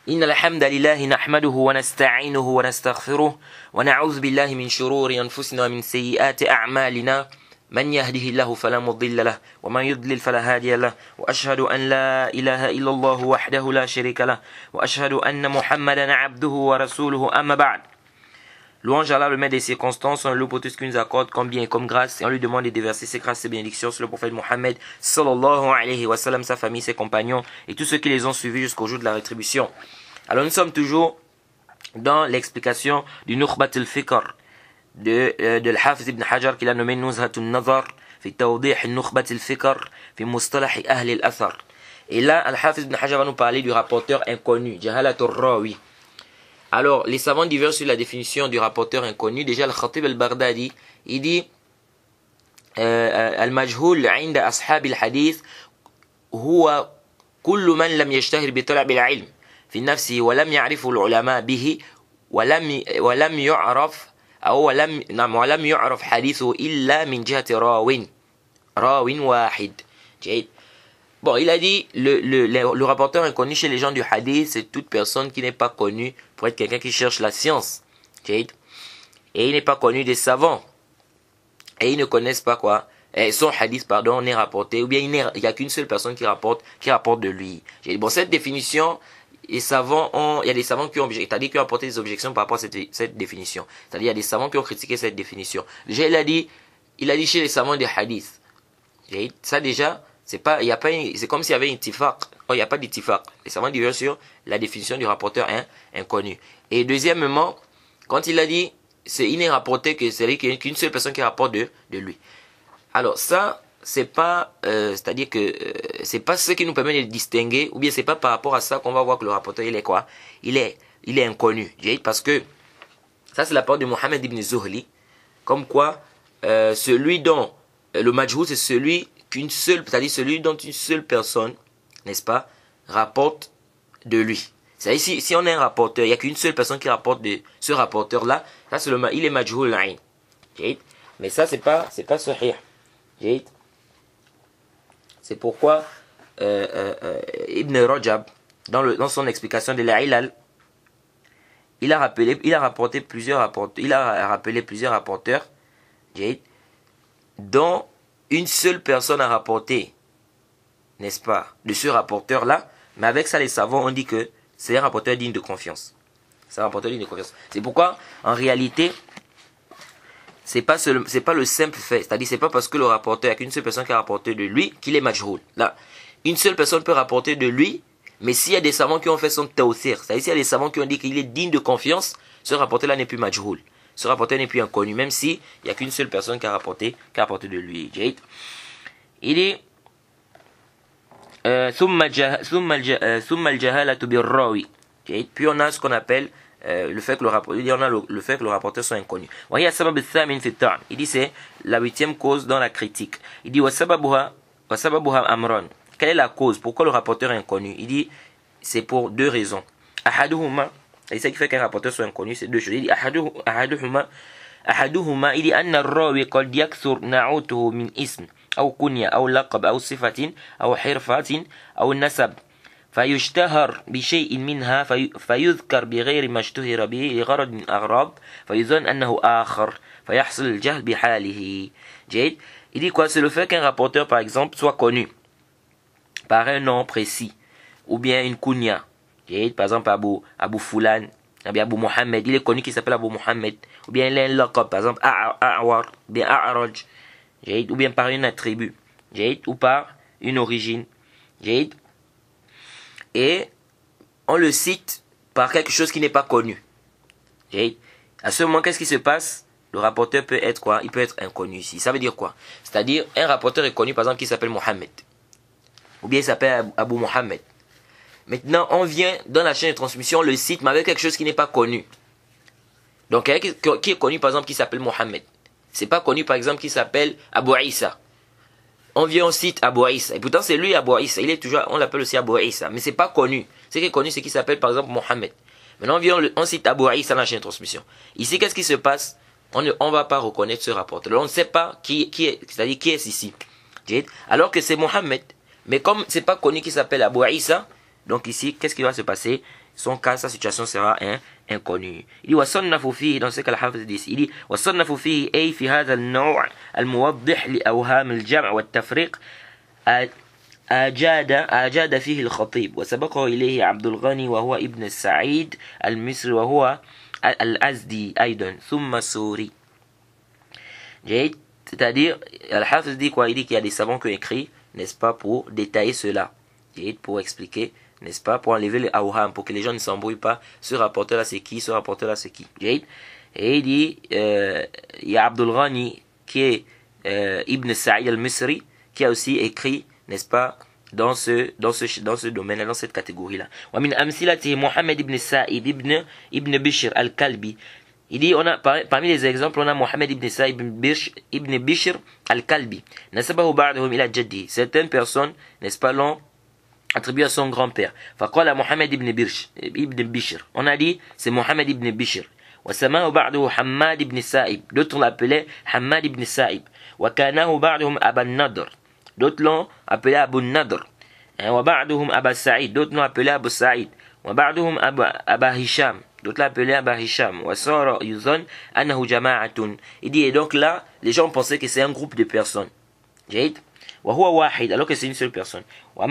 إن الحمد لله نحمده ونستعينه ونستغفره ونعوذ بالله من شرور أنفسنا ومن سيئات أعمالنا من يهده الله فلا مضل له ومن يضلل فلا هادي له وأشهد أن لا إله إلا الله وحده لا شريك له وأشهد أن محمدا عبده ورسوله أما بعد. Louange à Allah, le maître des circonstances, on le loue pour tout ce qu'il nous accorde comme bien et comme grâce, et on lui demande de déverser ses grâces et bénédictions sur le prophète Mohammed sallallahu alayhi wa sallam, sa famille, ses compagnons et tous ceux qui les ont suivis jusqu'au jour de la rétribution. Alors nous sommes toujours dans l'explication du Nukhbat al-Fikr de l'Hafiz ibn Hajar qu'il a nommé Nuzhat al-Nazar fi tawdih al-Nukhbat al-Fikr fi mustalah ahli al-Athar. Et là, Al-Hafiz ibn Hajar va nous parler du rapporteur inconnu, Jahalat al-Rawi. Alors, les savants divergent sur la définition du rapporteur inconnu. Déjà, Al-Khatib al-Baghdadi, il dit Al-Majhul 'inda ashab al-hadith huwa kullu man lam yashtahir bi talab al-'ilm fi nafsihi wa lam ya'rifu al-'ulama bihi wa lam yu'raf أو ولم يعرف حديثه إلا من جهة راو واحد. Bon, il a dit le rapporteur inconnu chez les gens du hadith, c'est toute personne qui n'est pas connue pour être quelqu'un qui cherche la science. Et il n'est pas connu des savants. Et ils ne connaissent pas quoi. Son hadith, pardon, n'est rapporté. Ou bien il n'y a qu'une seule personne qui rapporte de lui. Bon, cette définition, il y a des savants qui ont apporté des objections par rapport à cette définition. C'est-à-dire, il y a des savants qui ont critiqué cette définition. Déjà, il a dit chez les savants des hadiths. Ça déjà, c'est comme s'il y avait une tifaq. Il n'y a pas d'ittifaq. Les savants divergent sur la définition du rapporteur inconnu. Et deuxièmement, quand il a dit, il n'est rapporté que c'est qu'une seule personne qui rapporte de lui. Alors ça, c'est pas, c'est-à-dire que c'est pas ce qui nous permet de distinguer, ou bien c'est pas par rapport à ça qu'on va voir que le rapporteur il est quoi, il est inconnu. Parce que ça c'est la parole de Mohammed ibn Zuhli, comme quoi celui dont le majhul c'est celui dont une seule personne, n'est-ce pas, rapporte de lui. C'est-à-dire si on est un rapporteur, il n'y a qu'une seule personne qui rapporte de ce rapporteur-là, ça c'est il est majhul l'ayn. Mais ça c'est pas sahih. C'est pourquoi Ibn Rajab, dans son explication de la Ilal, il a rappelé plusieurs rapporteurs, dont une seule personne a rapporté, n'est-ce pas, de ce rapporteur-là, mais avec ça les savants ont dit que c'est un rapporteur digne de confiance. C'est un rapporteur digne de confiance. C'est pourquoi, en réalité, c'est pas le simple fait, c'est-à-dire c'est pas parce que le rapporteur, il n'y a qu'une seule personne qui a rapporté de lui qu'il est majhul. Là, une seule personne peut rapporter de lui, mais s'il y a des savants qui ont fait son tawthir, c'est-à-dire s'il y a des savants qui ont dit qu'il est digne de confiance, ce rapporteur-là n'est plus majhul. Ce rapporteur n'est plus inconnu, même si il n'y a qu'une seule personne qui a rapporté de lui. Il dit ثم الجهالة بالراوي. Puis on a ce qu'on appelle le fait que le rapporteur soit inconnu. Il dit c'est la 8e cause dans la critique. Il dit وسببها أمران. Quelle est la cause? Pourquoi le rapporteur est inconnu? Il dit c'est pour deux raisons. أحدهما, et ce qui fait qu'un rapporteur soit inconnu, c'est deux choses. Il dit أحدهما il dit أن الراوي قد يكثر نعوته من اسم أو كنية أو لقب أو صفة أو حرفة أو نسب فيشتهر بشيء منها فيذكر بغير ما اشتهر به لغرض من أغراض فيظن أنه آخر فيحصل الجهل بحاله. Il dit quoi? C'est le fait qu'un rapporteur par exemple soit connu par un nom précis ou bien une kunya. Par exemple Abu Fulan, Abu Mohammed, il est connu qui s'appelle Abu Mohammed, ou bien il a un laqab, par exemple A'war, bien A'raj, ou bien par une attribut, ou par une origine. Et on le cite par quelque chose qui n'est pas connu. À ce moment, qu'est-ce qui se passe? Le rapporteur peut être quoi? Il peut être inconnu ici. Ça veut dire quoi? C'est-à-dire, un rapporteur est connu, par exemple, qui s'appelle Mohammed. Ou bien il s'appelle Abu Mohammed. Maintenant, on vient dans la chaîne de transmission, on le cite, mais avec quelque chose qui n'est pas connu. Donc, qui est connu, par exemple, qui s'appelle Mohammed. C'est pas connu, par exemple, qui s'appelle Abu Isa. On vient, on cite Abu Isa. Et pourtant, c'est lui Abu Isa. Il est toujours, on l'appelle aussi Abu Isa. Mais c'est pas connu. Ce qui est connu, c'est qui s'appelle, par exemple, Mohammed. Maintenant, on vient, on cite Abu Isa dans la chaîne de transmission. Ici, qu'est-ce qui se passe? On ne va pas reconnaître ce rapporteur. On ne sait pas qui est, c'est-à-dire qui est ici. Alors que c'est Mohammed. Mais comme c'est pas connu qui s'appelle Abu Isa, Donc ici, qu'est-ce qui va se passer? Son cas, sa situation sera inconnue. Il dit وصنف فيه dans ce cas الحافظ dit il dit وصنف فيه أي في هذا النوع الموضح لأوهام الجمع والتفريق أجاد فيه الخطيب وسبقه إليه عبد الغني وهو ابن السعيد المصري وهو الأزدي أيضا ثم السوري. C'est-à-dire, Al-Hafiz dit quoi? Il dit qu'il y a des savants qui ont écrit, n'est-ce pas, pour détailler cela, pour expliquer, n'est-ce pas, pour enlever le awham, pour que les gens ne s'embrouillent pas, ce rapporteur là c'est qui, ce rapporteur là c'est qui. Et il dit, il y a Abdul Ghani qui est Ibn Sa'id al-Misri, qui a aussi écrit, n'est-ce pas, dans ce domaine, dans cette catégorie-là. ومن أمثلته محمد ibn Sa'ib ibn Bishr al-Kalbi. Il dit, on a, parmi les exemples, on a Mohamed ibn Sa'ib ibn Bishr al-Kalbi. Nasabahu ba'dahum ila jaddi. Certaines personnes, n'est-ce pas, l'ont attribué à son grand-père. Faqala Mohamed ibn Bishr. On a dit, c'est Mohamed ibn Bishr. وسماه بعده حماد ibn Sa'ib. D'autres l'appelaient Hamad ibn Sa'ib. وكانه بعدهم أبا النضر. D'autres l'ont appelé Abu Nadr. وبعدهم أبا سعيد. D'autres l'ont appelé Abu Sa'id. وبعدهم أبا هشام. D'autres l'appelaient Abba Hisham. Il dit, et donc là, les gens pensaient que c'est un groupe de personnes. Alors que c'est une seule personne. Il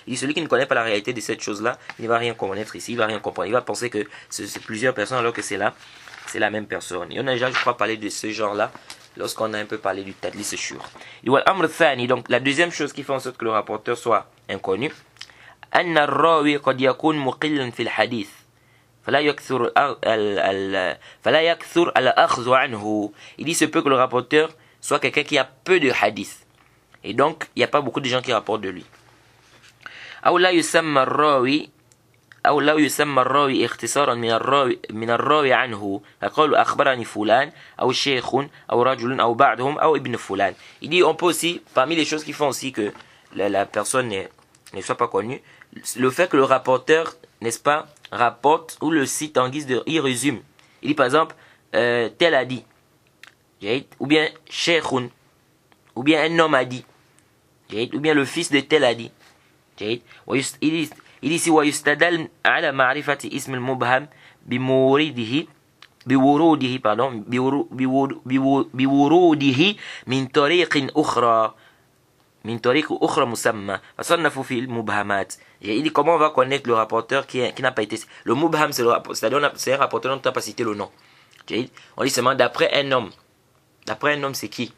dit, celui qui ne connaît pas la réalité de cette chose-là, il ne va rien connaître ici, il ne va rien comprendre. Il va penser que c'est plusieurs personnes alors que c'est la même personne. Et on a déjà, je crois, parlé de ce genre-là lorsqu'on a un peu parlé du tadlis shur. Donc la deuxième chose qui fait en sorte que le rapporteur soit inconnu, أن الراوي قد يكون مقلا في الحديث فلا يكثر الأخذ عنه. Il dit, se peut que le rapporteur soit quelqu'un qui a peu de hadith et donc il n'y a pas beaucoup de gens qui rapportent de lui. أو لا يسمى الراوي اختصارا من الراوي عنه فقالوا أخبرني فلان أو شيخ أو رجل أو بعضهم أو ابن فلان. Il dit, on peut aussi, parmi les choses qui font aussi que la personne ne soit pas connue, le fait que le rapporteur, n'est-ce pas, rapporte ou le cite en guise de, il résume. Il dit par exemple, tel a dit, ou bien sheikhun, ou bien un homme a dit, ou bien le fils de tel a dit. Il dit ici ويستدل على معرفة اسم المبهم بوروده من طريق أخرى مسمى فصنفوا في المبهمات. Il dit, comment on va connaître le rapporteur qui n'a pas été... Le mubham, c'est un rapporteur dont on n'a pas cité le nom. On dit seulement d'après un homme. D'après un homme, c'est qui?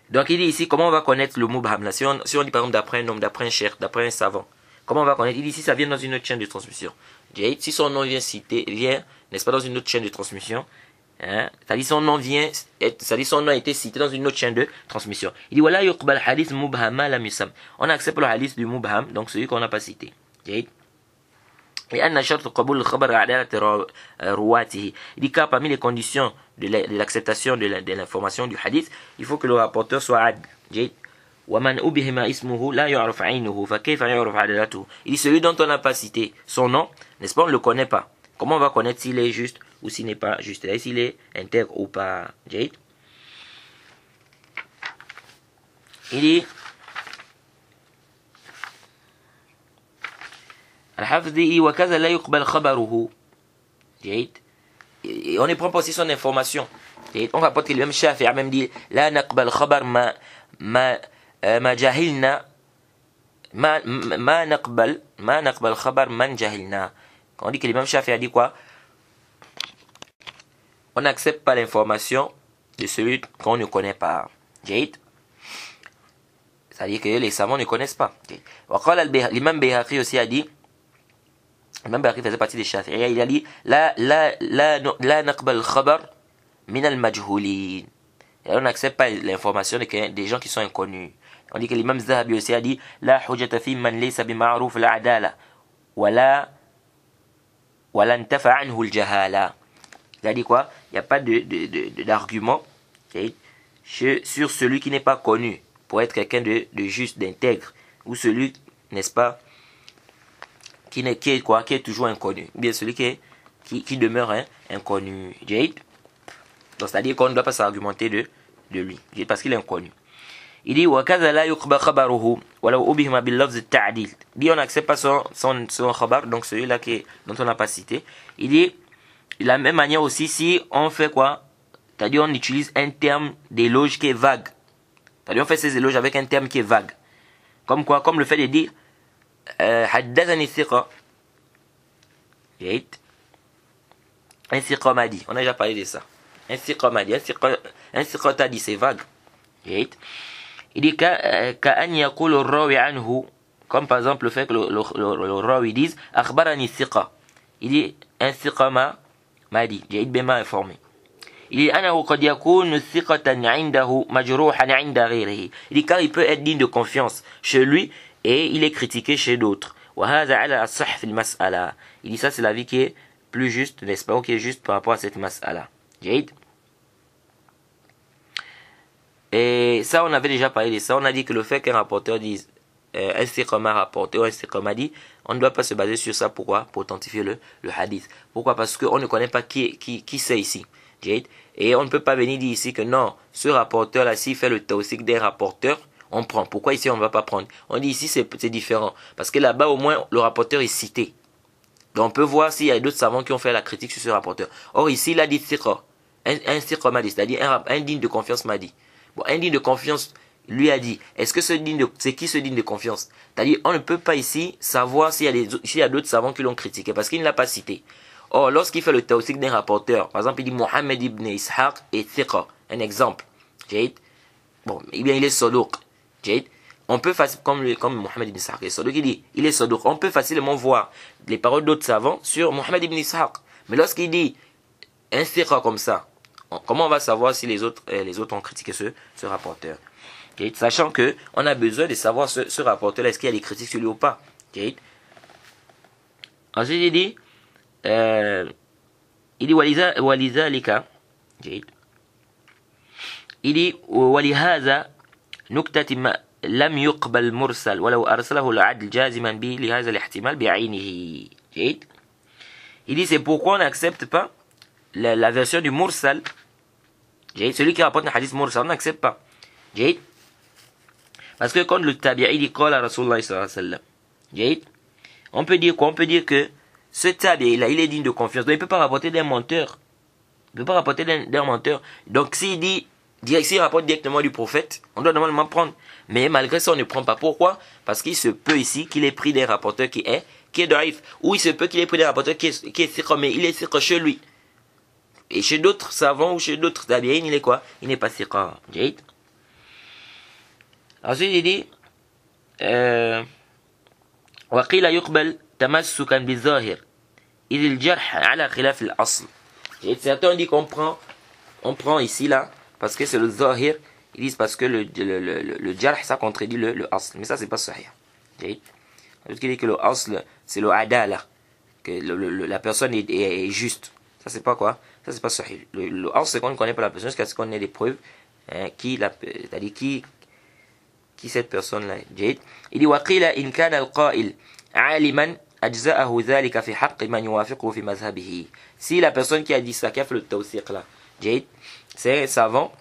Donc il dit ici, comment on va connaître le mubham là? Si on dit par exemple d'après un homme, d'après un cheikh, d'après un savant, comment on va connaître? Il dit ici, ça vient dans une autre chaîne de transmission. Si son nom vient, n'est-ce pas, dans une autre chaîne de transmission, c'est-à-dire son nom a été cité dans une autre chaîne de transmission. Il dit, voilà, yuqbal hadith mubhama lam yusam. On accepte le hadith du mubham, donc celui qu'on n'a pas cité. لأن شرط قبول الخبر عدالة رواته. Il dit, car parmi les conditions de l'acceptation de l'information du hadith, il faut que le rapporteur soit adl. ومن أبهم اسمه لا يعرف عينه فكيف يعرف عدالته. Il dit, celui dont on n'a pas cité son nom, n'est-ce pas, on ne le connaît pas. Comment on va connaître s'il est juste ou s'il n'est pas juste, s'il est intègre ou pas? Il dit, Al-Hafidh dit, وكذا لا يقبل خبره. Et on ne prend pas aussi son information. On rapporte que le même Shafi'i a même dit, لا نقبل خبر ما جهلنا ما نقبل خبر من جهلنا. Quand on dit que l'imam Shafi'i a dit quoi? On n'accepte pas l'information de celui qu'on ne connaît pas. C'est-à-dire que les savants ne connaissent pas. L'imam Bayhaqi aussi a dit, l'imam Bayhaqi faisait partie des Shafi'i, il a dit, la naqbal khabar min al majhulin. On n'accepte pas l'information des gens qui sont inconnus. On dit que l'imam Zahabi aussi a dit, la hujjata fi man laysa bi ma'ruf al adala wala ntafa anhu al jahala. Il a dit quoi? Il n'y a pas d'argument sur celui qui n'est pas connu pour être quelqu'un de juste, d'intègre, ou celui, n'est-ce pas, qui est toujours inconnu, ou bien celui qui demeure inconnu. Donc c'est-à-dire qu'on ne doit pas s'argumenter de lui, parce qu'il est inconnu. Il dit وَكَذَا لَا يُقْبَ خَبَرُهُ وَلَوْ أُبِهِمَ بِاللَّفْظِ التَّعْدِيلِ. Il dit on n'accepte pas son khabar, donc celui-là dont on n'a pas cité. Il dit de la même manière aussi si on fait quoi, c'est-à-dire on utilise un terme d'éloge qui est vague. C'est-à-dire on fait ces éloges avec un terme qui est vague. Comme quoi, comme le fait de dire حدثني الثقة. Un thiqa m'a dit, on a déjà parlé de ça. Un thiqa m'a dit, un thiqa t'a dit, c'est vague. Il dit كأن يقول الراوي عنه, comme par exemple le fait que le rawi dise أخبرني الثقة. Il dit un thiqa m'a dit, j'ai bien m'a informé. Il dit أنه قد يكون ثقة عنده مجروحا عند غيره. Il dit car il peut être digne de confiance chez lui et il est critiqué chez d'autres. وهذا على الصح في المسألة. Il dit ça c'est l'avis qui est plus juste, n'est-ce pas, ou qui est juste par rapport à cette mas'ala. Jade. Et ça, on avait déjà parlé de ça. On a dit que le fait qu'un rapporteur dise un thiqa m'a rapporté ou un thiqa m'a dit, on ne doit pas se baser sur ça. Pourquoi? Pour authentifier le hadith. Pourquoi? Parce qu'on ne connaît pas qui c'est ici. Jade. Et on ne peut pas venir dire ici que non, ce rapporteur-là, s'il fait le tawsik des rapporteurs, on prend. Pourquoi ici on ne va pas prendre? On dit ici c'est différent. Parce que là-bas, au moins, le rapporteur est cité. Donc on peut voir s'il y a d'autres savants qui ont fait la critique sur ce rapporteur. Or ici, il a dit thiqa. Un thiqa m'a dit, c'est-à-dire un digne de confiance m'a dit. Bon, un digne de confiance lui a dit. Est-ce que c'est qui ce digne de confiance? C'est-à-dire, on ne peut pas ici savoir s'il y a d'autres savants qui l'ont critiqué parce qu'il ne l'a pas cité. Or, lorsqu'il fait le tawsik d'un rapporteur, par exemple, il dit Mohammed ibn Ishaq et thiqa. Un exemple. Bon, eh bien, il est saduq. On peut facilement, comme Mohammed ibn Ishaq est saduq, il dit, il est saduq. On peut facilement voir les paroles d'autres savants sur Mohammed ibn Ishaq. Mais lorsqu'il dit un thiqa comme ça, comment on va savoir si les autres ont critiqué ce rapporteur? Sachant que on a besoin de savoir ce rapporteur, est-ce qu'il y a des critiques sur lui ou pas? Ensuite, il dit ولذلك il dit ولهذا نكتة لم يقبل مرسل ولو أرسله العدل جازما به لهذا الاحتمال بعينه. Il dit c'est pourquoi on n'accepte pas la version du mursal, celui qui rapporte un hadith mursal, on n'accepte pas. Parce que quand le tabi'i dit qala Rasulullah sallallahu alayhi wa sallam, on peut dire quoi? On peut dire que ce tabi'i là, il est digne de confiance. Donc il ne peut pas rapporter d'un menteur. Il ne peut pas rapporter d'un menteur. Donc s'il rapporte directement du prophète, on doit normalement prendre. Mais malgré ça, on ne prend pas. Pourquoi? Parce qu'il se peut ici qu'il ait pris des rapporteurs qui est daïf. Ou il se peut qu'il ait pris des rapporteurs qui est thiqa, mais il est thiqa chez lui. Et chez d'autres savants ou chez d'autres tabi'in, il est quoi? Il n'est pas thiqa. Ensuite, il dit وقيل يقبل تمسكا بالظاهر إذ الجرح على خلاف الأصل. Certains disent qu'on prend ici là parce que c'est le zahir. Ils disent parce que le jarh ça contredit le asl, mais ça c'est pas sahih. Parce qu'il dit que le asl c'est le adala, que la personne est juste. Ça c'est pas quoi? Ça c'est pas sahih. Le asl c'est qu'on ne connaît pas la personne jusqu'à ce qu'on ait des preuves c'est-à-dire qui cette personne là. Il dit وقيل إن كان القائل عالما أجزأه ذلك في حق من يوافقه في مذهبه. Si la personne qui a dit ça, qui a fait le tawsiq là, c'est un savant,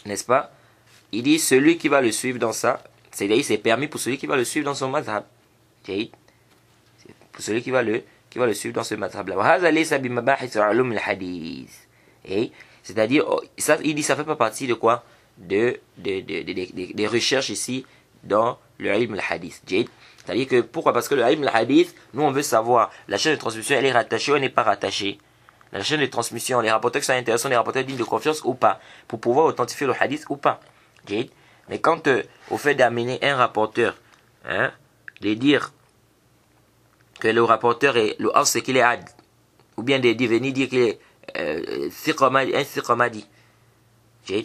n'est-ce pas? Il dit celui qui va le suivre dans ça, c'est-à-dire c'est permis pour celui qui va le suivre dans son madhab. Pour celui qui va le suivre dans ce madhab là. وهذا ليس بمباحث علوم الحديث. C'est-à-dire ça, il dit ça fait pas partie de quoi? Des recherches ici dans le ilm al-hadith. C'est-à-dire que pourquoi? Parce que le ilm al-hadith, nous on veut savoir la chaîne de transmission elle est rattachée ou elle n'est pas rattachée. La chaîne de transmission, les rapporteurs qui sont intéressants, les rapporteurs dignes de confiance ou pas, pour pouvoir authentifier le hadith ou pas. Mais quant au fait d'amener un rapporteur, de dire que le rapporteur est le as c'est qu'il est ad, ou bien de venir dire qu'il est un thiqa m'a dit.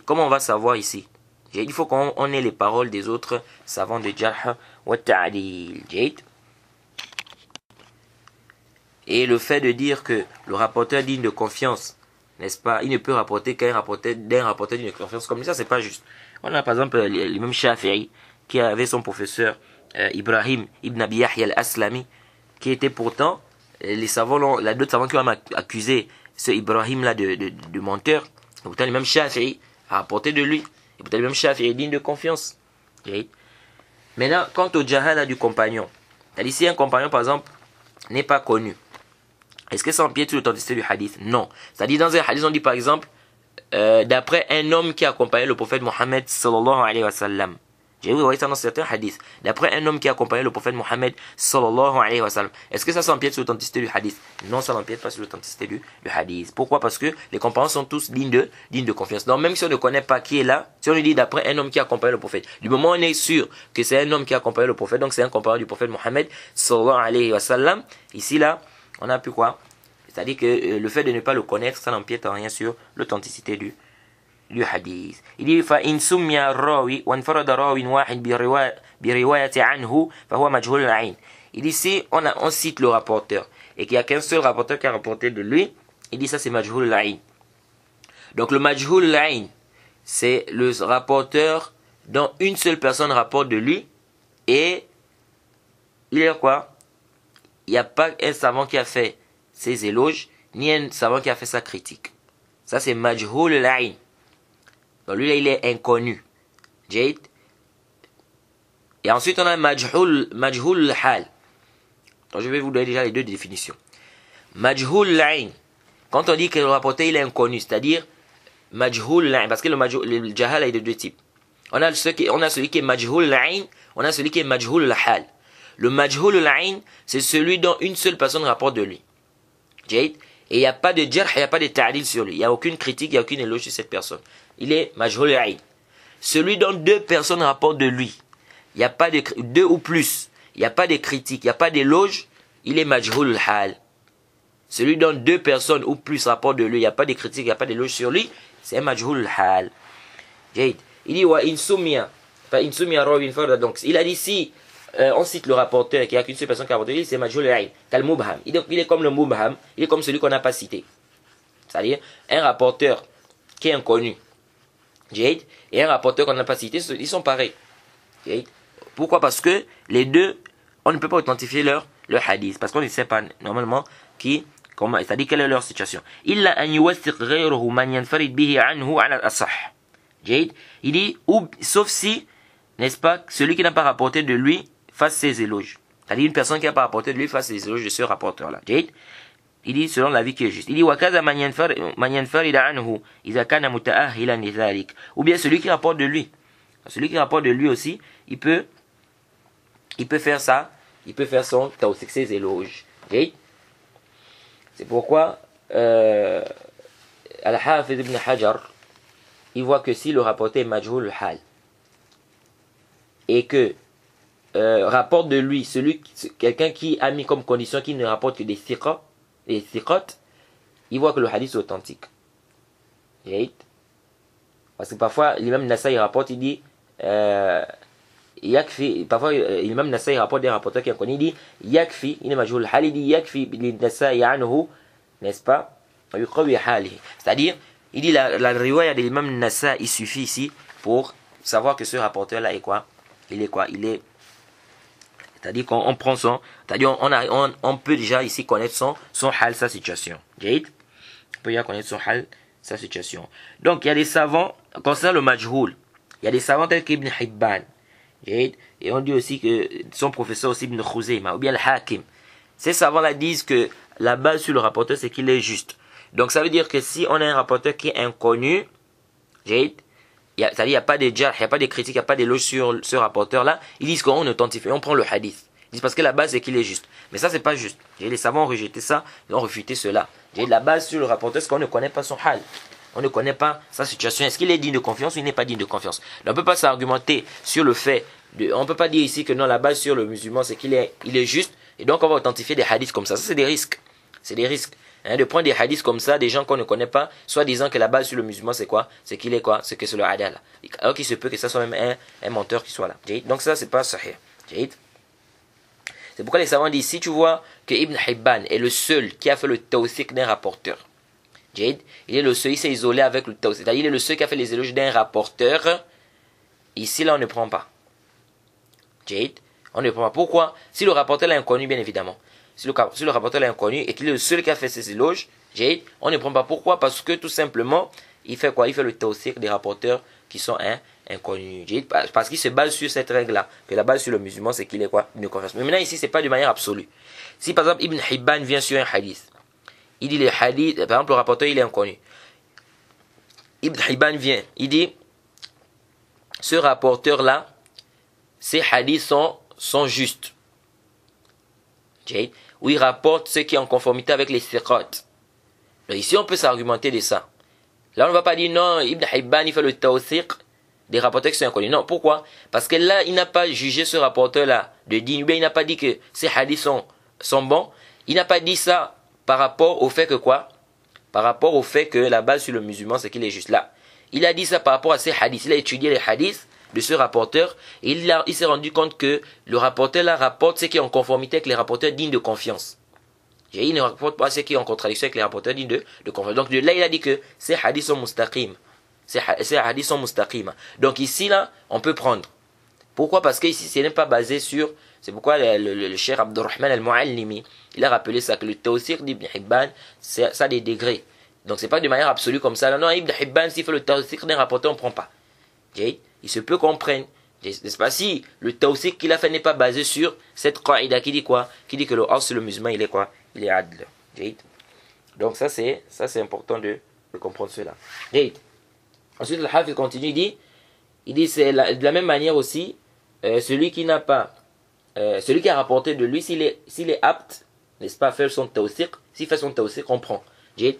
Comment on va savoir ici? Il faut qu'on ait les paroles des autres savants de jarh wa ta'dil. Et le fait de dire que le rapporteur digne de confiance, n'est-ce pas, il ne peut rapporter d'un rapporteur digne de confiance comme ça, c'est pas juste. On a par exemple l'imam Shafi'i qui avait son professeur Ibrahim ibn Abi Yahya al-Aslami, qui était pourtant les savants, d'autres savants qui ont accusé ce Ibrahim là de menteur. Pourtant l'imam Shafi'i a rapporté de lui. Et peut-être même Shafi'i est digne de confiance. Jayid. Maintenant, quant au jahala du compagnon, c'est-à-dire si un compagnon, par exemple, n'est pas connu, est-ce que ça empiète sur l'authenticité du hadith? Non. C'est-à-dire dans un hadith, on dit par exemple, d'après un homme qui accompagnait le prophète Mohammed sallallahu alayhi wa sallam. J'ai vu ça dans certains hadiths. D'après un homme qui accompagnait le prophète Mohammed sallallahu alayhi wa sallam. Est-ce que ça empiète sur l'authenticité du hadith? Non, ça n'empiète pas sur l'authenticité du hadith. Pourquoi? Parce que les compagnons sont tous dignes de confiance. Donc même si on ne connaît pas qui est là, si on lui dit d'après un homme qui accompagnait le prophète, du moment où on est sûr que c'est un homme qui accompagnait le prophète, donc c'est un compagnon du prophète Mohammed sallallahu alayhi wa sallam, ici là, on a pu quoi? C'est-à-dire que le fait de ne pas le connaître, ça n'empiète en rien sur l'authenticité du hadith. Il dit فإن سمي الراوي وانفرد راو واحد برواية عنه فهو مجهول العين. Il dit si on cite le rapporteur et qu'il n'y a qu'un seul rapporteur qui a rapporté de lui, il dit ça c'est majhul al-ain. Donc le majhul al-ain, c'est le rapporteur dont une seule personne rapporte de lui et il y a quoi? Il n'y a pas un savant qui a fait ses éloges ni un savant qui a fait sa critique. Ça c'est majhul al-ain. Donc lui là il est inconnu. Jayid. Et ensuite on a majhul hal. Donc je vais vous donner déjà les deux définitions. Majhul l'ain. Quand on dit que le rapporteur il est inconnu, c'est-à-dire majhul l'ain, parce que le jahal est de deux types. On a celui qui est majhul l'ain, on a celui qui est majhul hal. Le majhul l'ain, c'est celui dont une seule personne rapporte de lui. Jayid. Et il n'y a pas de jarh, il n'y a pas de ta'dil sur lui. Il n'y a aucune critique, il n'y a aucune éloge sur cette personne. Il est majhul l'ain. Celui dont deux personnes rapportent de lui. Il n'y a pas de deux ou plus. Il n'y a pas de critique, il n'y a pas d'éloge. Il est majhul hal. Celui dont deux personnes ou plus rapportent de lui. Il n'y a pas de critique, il n'y a pas d'éloge sur lui. C'est un majhul hal. Jayid. Il dit wa insumia. Enfin insumia rawin farda. Donc il a dit si on cite le rapporteur et qu'il n'y a qu'une seule personne qui a rapporté, c'est majhul al-ain. Kal mubham. Il est comme le mubham, il est comme celui qu'on n'a pas cité. C'est-à-dire un rapporteur qui est inconnu, Jayid, et un rapporteur qu'on n'a pas cité, ils sont pareils. Jayid. Pourquoi? Parce que les deux, on ne peut pas authentifier leur hadith, parce qu'on ne sait pas normalement c'est-à-dire quelle est leur situation. Illa an yuwathiq ghayruhu man yanfarid bihi anhu ala al-asah. Jayid. Il dit sauf si, n'est-ce pas, celui qui n'a pas rapporté de lui fasse ses éloges. C'est-à-dire une personne qui n'a pas rapporté de lui fasse ses éloges de ce rapporteur-là. Jayid. Il dit selon l'avis qui est juste. Il dit wakaza man yanfarid anhu idha kana muta'ahhilan li dhalik. Ou bien celui qui rapporte de lui. Celui qui rapporte de lui aussi, il peut faire ça, il peut faire ses éloges. Jayid. C'est pourquoi Al-Hafiz ibn Hajar, il voit que si le rapporteur est majhul hal et que rapporte de lui quelqu'un qui a mis comme condition qu'il ne rapporte que des thiqat, il voit que le hadith est authentique. Parce que parfois l'imam Nasai rapporte, il dit yakfi, parfois l'imam Nasai rapporte des rapporteurs qui ont connu, il dit yakfi, il est majhul hal, il dit yakfi l'Nasai anhu, n'est-ce pas, c'est-à-dire il dit la riwaya de l'imam Nasai, il suffit ici pour savoir que ce rapporteur là est quoi, c'est-à-dire qu'on prend c'est-à-dire on peut déjà ici connaître son hal, sa situation. Jayid. On peut déjà connaître son hal, sa situation. Donc il y a des savants, concernant le majhul, il y a des savants tels qu'Ibn Hibban. Jayid. Et on dit aussi que son professeur aussi Ibn Khuzayma, ou bien le Hakim. Ces savants-là disent que la base sur le rapporteur, c'est qu'il est juste. Donc ça veut dire que si on a un rapporteur qui est inconnu, Jayid, c'est-à-dire il n'y a pas de jarh, il n'y a pas de critique, il n'y a pas d'éloge sur ce rapporteur-là, ils disent qu'on authentifie, on prend le hadith. Ils disent parce que la base c'est qu'il est juste. Mais ça c'est pas juste. Les savants ont rejeté ça, ils ont refuté cela. La base sur le rapporteur, c'est qu'on ne connaît pas son hal. On ne connaît pas sa situation. Est-ce qu'il est digne de confiance ou il n'est pas digne de confiance? Donc, on ne peut pas s'argumenter sur le fait on ne peut pas dire ici que non, la base sur le musulman c'est qu'il est juste. Et donc on va authentifier des hadiths comme ça. Ça c'est des risques. C'est des risques. De prendre des hadiths comme ça, des gens qu'on ne connaît pas, soit disant que la base sur le musulman c'est quoi? C'est qu'il est quoi? C'est que c'est le adal. Alors qu'il se peut que ça soit même un menteur qui soit là. Donc ça c'est pas sahih. C'est pourquoi les savants disent, si tu vois que Ibn Hibban est le seul qui a fait le tawthiq d'un rapporteur, il est le seul, il s'est isolé avec le tawthiq, c'est-à-dire il est le seul qui a fait les éloges d'un rapporteur, ici là on ne prend pas. On ne prend pas. Pourquoi? Si le rapporteur est inconnu, bien évidemment. Si le rapporteur est inconnu et qu'il est le seul qui a fait ses éloges, on ne prend pas. Pourquoi? Parce que tout simplement, il fait quoi? Il fait le tawsiq des rapporteurs qui sont inconnus. Parce qu'il se base sur cette règle-là, que la base sur le musulman, c'est qu'il est quoi? Une confiance. Mais maintenant, ici, c'est pas de manière absolue. Si par exemple, Ibn Hibban vient sur un hadith, il dit les hadiths, par exemple, le rapporteur, il est inconnu. Ibn Hibban vient, il dit, ce rapporteur-là, ces hadiths sont justes. Où il rapporte ce qui est en conformité avec les siqat. Ici, on peut s'argumenter de ça. Là, on ne va pas dire non, Ibn Hibban, il fait le tawsiq des rapporteurs qui sont inconnus. Non, pourquoi? Parce que là, il n'a pas jugé ce rapporteur-là de digne. Il n'a pas dit que ces hadiths sont bons. Il n'a pas dit ça par rapport au fait que quoi? Par rapport au fait que la base sur le musulman, c'est qu'il est juste là. Il a dit ça par rapport à ces hadiths. Il a étudié les hadiths de ce rapporteur et il s'est rendu compte que le rapporteur là rapporte ce qui est en conformité avec les rapporteurs dignes de confiance. Il ne rapporte pas ce qui est en contradiction avec les rapporteurs dignes de confiance. Donc de là, il a dit que ces hadiths sont mustaqim. Ces hadiths sont mustaqim. Donc ici, là, on peut prendre. Pourquoi? Parce que ici, ce n'est pas basé sur... C'est pourquoi le cheikh Abdurrahman al-Muallimi, il a rappelé ça, que le tawsiq d'Ibn Hibban, ça a des degrés. Donc c'est pas de manière absolue comme ça. Non, Ibn Hibban, s'il fait le tawsiq d'un rapporteur, on ne prend pas. Il se peut qu'on prenne. N'est-ce pas? Si le tawsiq qu'il a fait n'est pas basé sur cette qaïda qui dit quoi? Qui dit que le asl, le musulman, il est quoi? Il est adl. Donc ça c'est important de comprendre cela. Ensuite le Hafiz continue, il dit c'est de la même manière aussi, celui qui n'a pas, celui qui a rapporté de lui, s'il est apte, n'est-ce pas, à faire son tawsiq, s'il fait son tawsiq, on prend. Ici,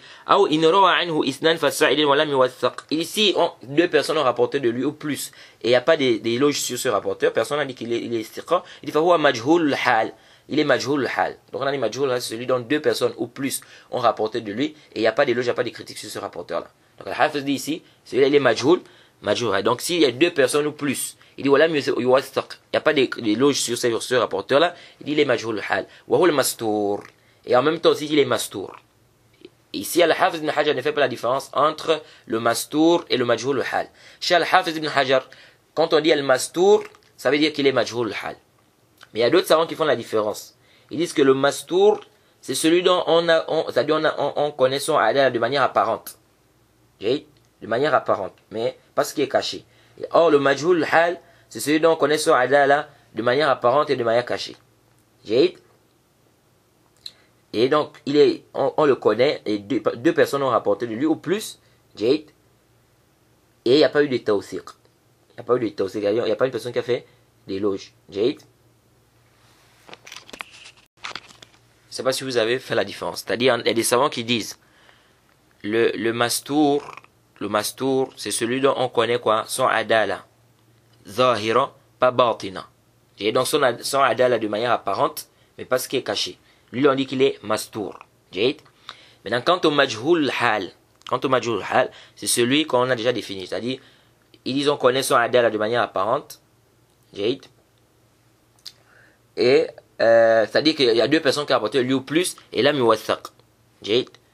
deux personnes ont rapporté de lui ou plus, et il n'y a pas d'éloge sur ce rapporteur, personne n'a dit qu'il est istiqa, il dit fahuwa majhul hal. Il est majhul hal. Donc on a dit majhul hal, c'est celui dont deux personnes ou plus ont rapporté de lui, et il n'y a pas d'éloge, il n'y a pas de critique sur ce rapporteur-là. Donc le Hafiz dit ici, celui-là il est majhul hal. Donc s'il y a deux personnes ou plus, il dit voilà, il n'y a pas d'éloge sur ce rapporteur-là, il dit il est majhul hal. Wahul mastour. Et en même temps aussi il est mastour. Ici, Al-Hafiz ibn Hajar ne fait pas la différence entre le mastour et le majhul hal. Chez Al-Hafiz ibn Hajar, quand on dit al-mastour, ça veut dire qu'il est majhul hal. Mais il y a d'autres savants qui font la différence. Ils disent que le mastour, c'est celui dont on connaît son adal de manière apparente. De manière apparente, mais pas ce qui est caché. Or, le majhul hal, c'est celui dont on connaît son adal de manière apparente et de manière cachée. Et donc, on le connaît, et deux personnes ont rapporté de lui, ou plus, et il n'y a pas eu de tawsiq. Il n'y a pas eu de tawsiq, il n'y a pas une personne qui a fait d'éloge. Je ne sais pas si vous avez fait la différence. C'est-à-dire, il y a des savants qui disent, le mastour, c'est celui dont on connaît quoi? Son adala. Zahira, pas batina. Et donc, son adala de manière apparente, mais pas ce qui est caché. Lui, on dit qu'il est mastour. Maintenant, quant au majhul hal, c'est celui qu'on a déjà défini. C'est-à-dire, ils disent on connaît son adala de manière apparente. Et c'est-à-dire qu'il y a deux personnes qui ont rapporté lui ou plus, et là, muwathaq.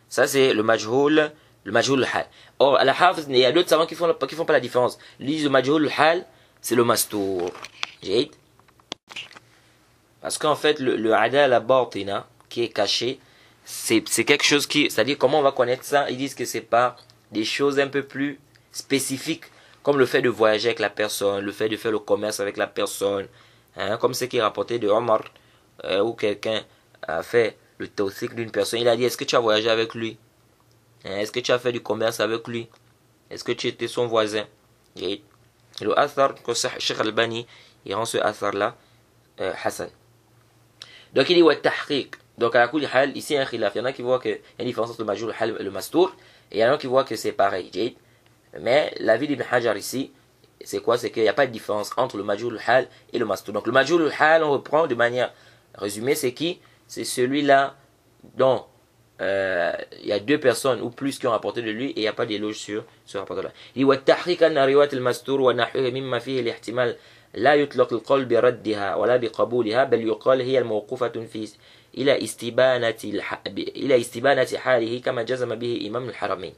Ça, c'est le majhul hal. Or, à la Hafiz, il y a d'autres savants qui font pas la différence. Ils disent le majhul hal, c'est le mastour. Parce qu'en fait, le adala batina, qui est caché, c'est quelque chose qui... C'est-à-dire, comment on va connaître ça? Ils disent que c'est pas des choses un peu plus spécifiques, comme le fait de voyager avec la personne, le fait de faire le commerce avec la personne, comme ce qui est rapporté de Omar, où quelqu'un a fait le tawsiq d'une personne. Il a dit, est-ce que tu as voyagé avec lui? Est-ce que tu as fait du commerce avec lui? Est-ce que tu étais son voisin? Et le athar, que Cheikh Albani, il rend ce athar-là Hassan. Donc il dit wa tahqiq. Donc à la kulli hal, ici il y a un khilaf. Il y en a qui voient qu'il y a une différence entre le majhul hal et le mastour, et il y en a qui voient que c'est pareil. Mais l'avis d'Ibn Hajar ici, c'est quoi? C'est qu'il n'y a pas de différence entre le majhul hal et le mastour. Donc le majhul hal, on reprend de manière résumée, c'est qui? C'est celui-là dont il y a deux personnes ou plus qui ont rapporté de lui et il n'y a pas d'éloge sur ce rapporteur-là. Il dit wa tahqiq anna riwayat al-mastour wa nahwihi mimma fihi al-ihtimal لا يطلق القول بردها ولا بقبولها بل يقال هي الموقوفة إلى استبانة حاله كما جزم به إمام الحرمين.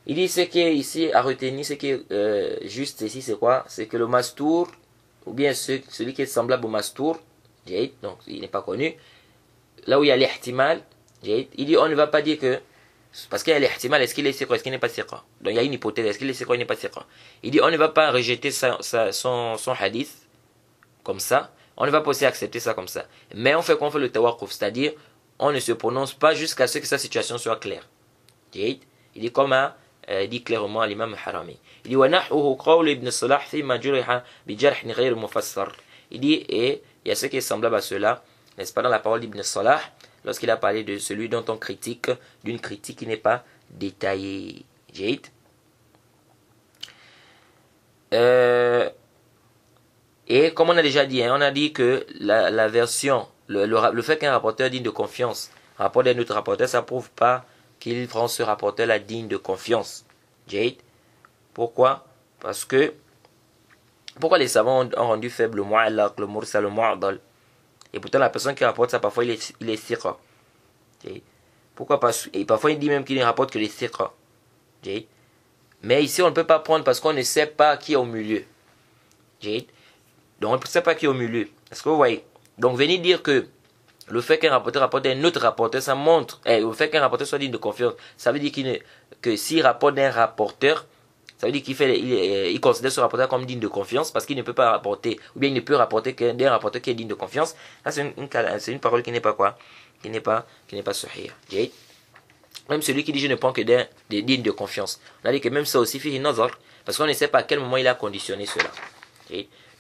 Il dit ce qui est ici à retenir, ce qui est juste ici, c'est quoi? C'est que le mastour, ou bien celui qui est semblable au mastour, donc il n'est pas connu, là où il y a l'ihtimal, il dit on ne va pas dire que Parce qu'il y a l'ihtimal, est-ce qu'il est siqa, est-ce qu'il n'est pas siqa. Donc il y a une hypothèse, est-ce qu'il est siqa ou il n'est pas siqa. Il dit on ne va pas rejeter son hadith comme ça, on ne va pas aussi accepter ça comme ça. Mais on fait qu'on fait le tawaqquf, c'est-à-dire on ne se prononce pas jusqu'à ce que sa situation soit claire. Il dit comme dit clairement à l'imam Harami. Il dit وَنَحْوُهُ قَوْلِ ابن الصلاح فيما جرح بجرح غير مفسر. Il dit et il y a ce qui est semblable à cela, n'est-ce pas, dans la parole d'Ibn Salah, lorsqu'il a parlé de celui dont on critique, d'une critique qui n'est pas détaillée. Et comme on a déjà dit, on a dit que la version, le fait qu'un rapporteur digne de confiance rapporte d'un autre rapporteur, ça ne prouve pas qu'il rend ce rapporteur-là digne de confiance. Pourquoi? Parce que pourquoi les savants ont rendu faible le mu'allaq, le mursal, le mu'adal? Et pourtant la personne qui rapporte ça, parfois il est siqa. Pourquoi pas? Et parfois il dit même qu'il ne rapporte que les siqa. Mais ici on ne peut pas prendre parce qu'on ne sait pas qui est au milieu. Donc on ne sait pas qui est au milieu. Est-ce que vous voyez? Donc venir dire que le fait qu'un rapporteur rapporte un autre rapporteur, ça montre, le fait qu'un rapporteur soit digne de confiance, ça veut dire que s'il rapporte d'un rapporteur, ça veut dire qu'il considère ce rapporteur comme digne de confiance parce qu'il ne peut pas rapporter, ou bien il ne peut rapporter qu'un rapporteur qui est digne de confiance. Ça c'est une parole qui n'est pas quoi? Qui n'est pas sahih. Même celui qui dit je ne prends que des dignes de confiance. On a dit que même ça aussi fait nazar, parce qu'on ne sait pas à quel moment il a conditionné cela.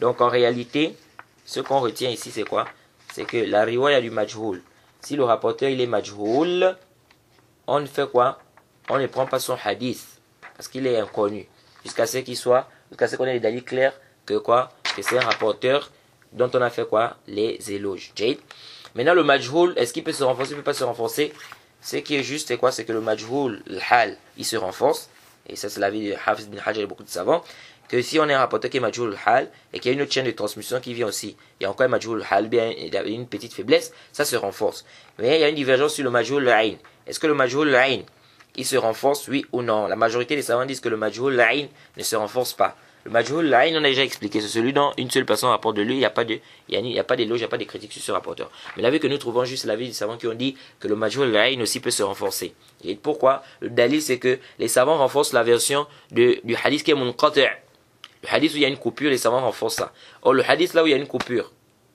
Donc en réalité, ce qu'on retient ici c'est quoi? C'est que la riwaya du majhoul, si le rapporteur il est majhoul, on ne fait quoi? On ne prend pas son hadith parce qu'il est inconnu jusqu'à ce qu'on ait des dalils clairs que quoi? Que c'est un rapporteur dont on a fait quoi? Les éloges. Maintenant le majhoul, est-ce qu'il peut se renforcer? Il ne peut pas se renforcer. Ce qui est juste c'est quoi? C'est que le majhoul, le hal, il se renforce. Et ça c'est l'avis de Hafiz bin Hajar et beaucoup de savants. Que si on est un rapporteur qui est majhoul hal et qu'il y a une autre chaîne de transmission qui vient aussi, il y a encore un majhoul hal, bien il y a une petite faiblesse, ça se renforce. Mais il y a une divergence sur le majhoul ayn. Est-ce que le majhoul ayn il se renforce, oui ou non? La majorité des savants disent que le majhoul ayn ne se renforce pas. Le majhoul ayn on a déjà expliqué, c'est celui dont une seule personne rapporte de lui, il n'y a pas d'éloge, il n'y a pas de critique sur ce rapporteur. Mais l'avis que nous trouvons juste l'avis des savants qui ont dit que le majhoul ayn aussi peut se renforcer. Et pourquoi? Le dalil c'est que les savants renforcent la version du hadith qui est munqati'. Le hadith où il y a une coupure, les savants renforcent ça. Or, le hadith là où il y a une coupure,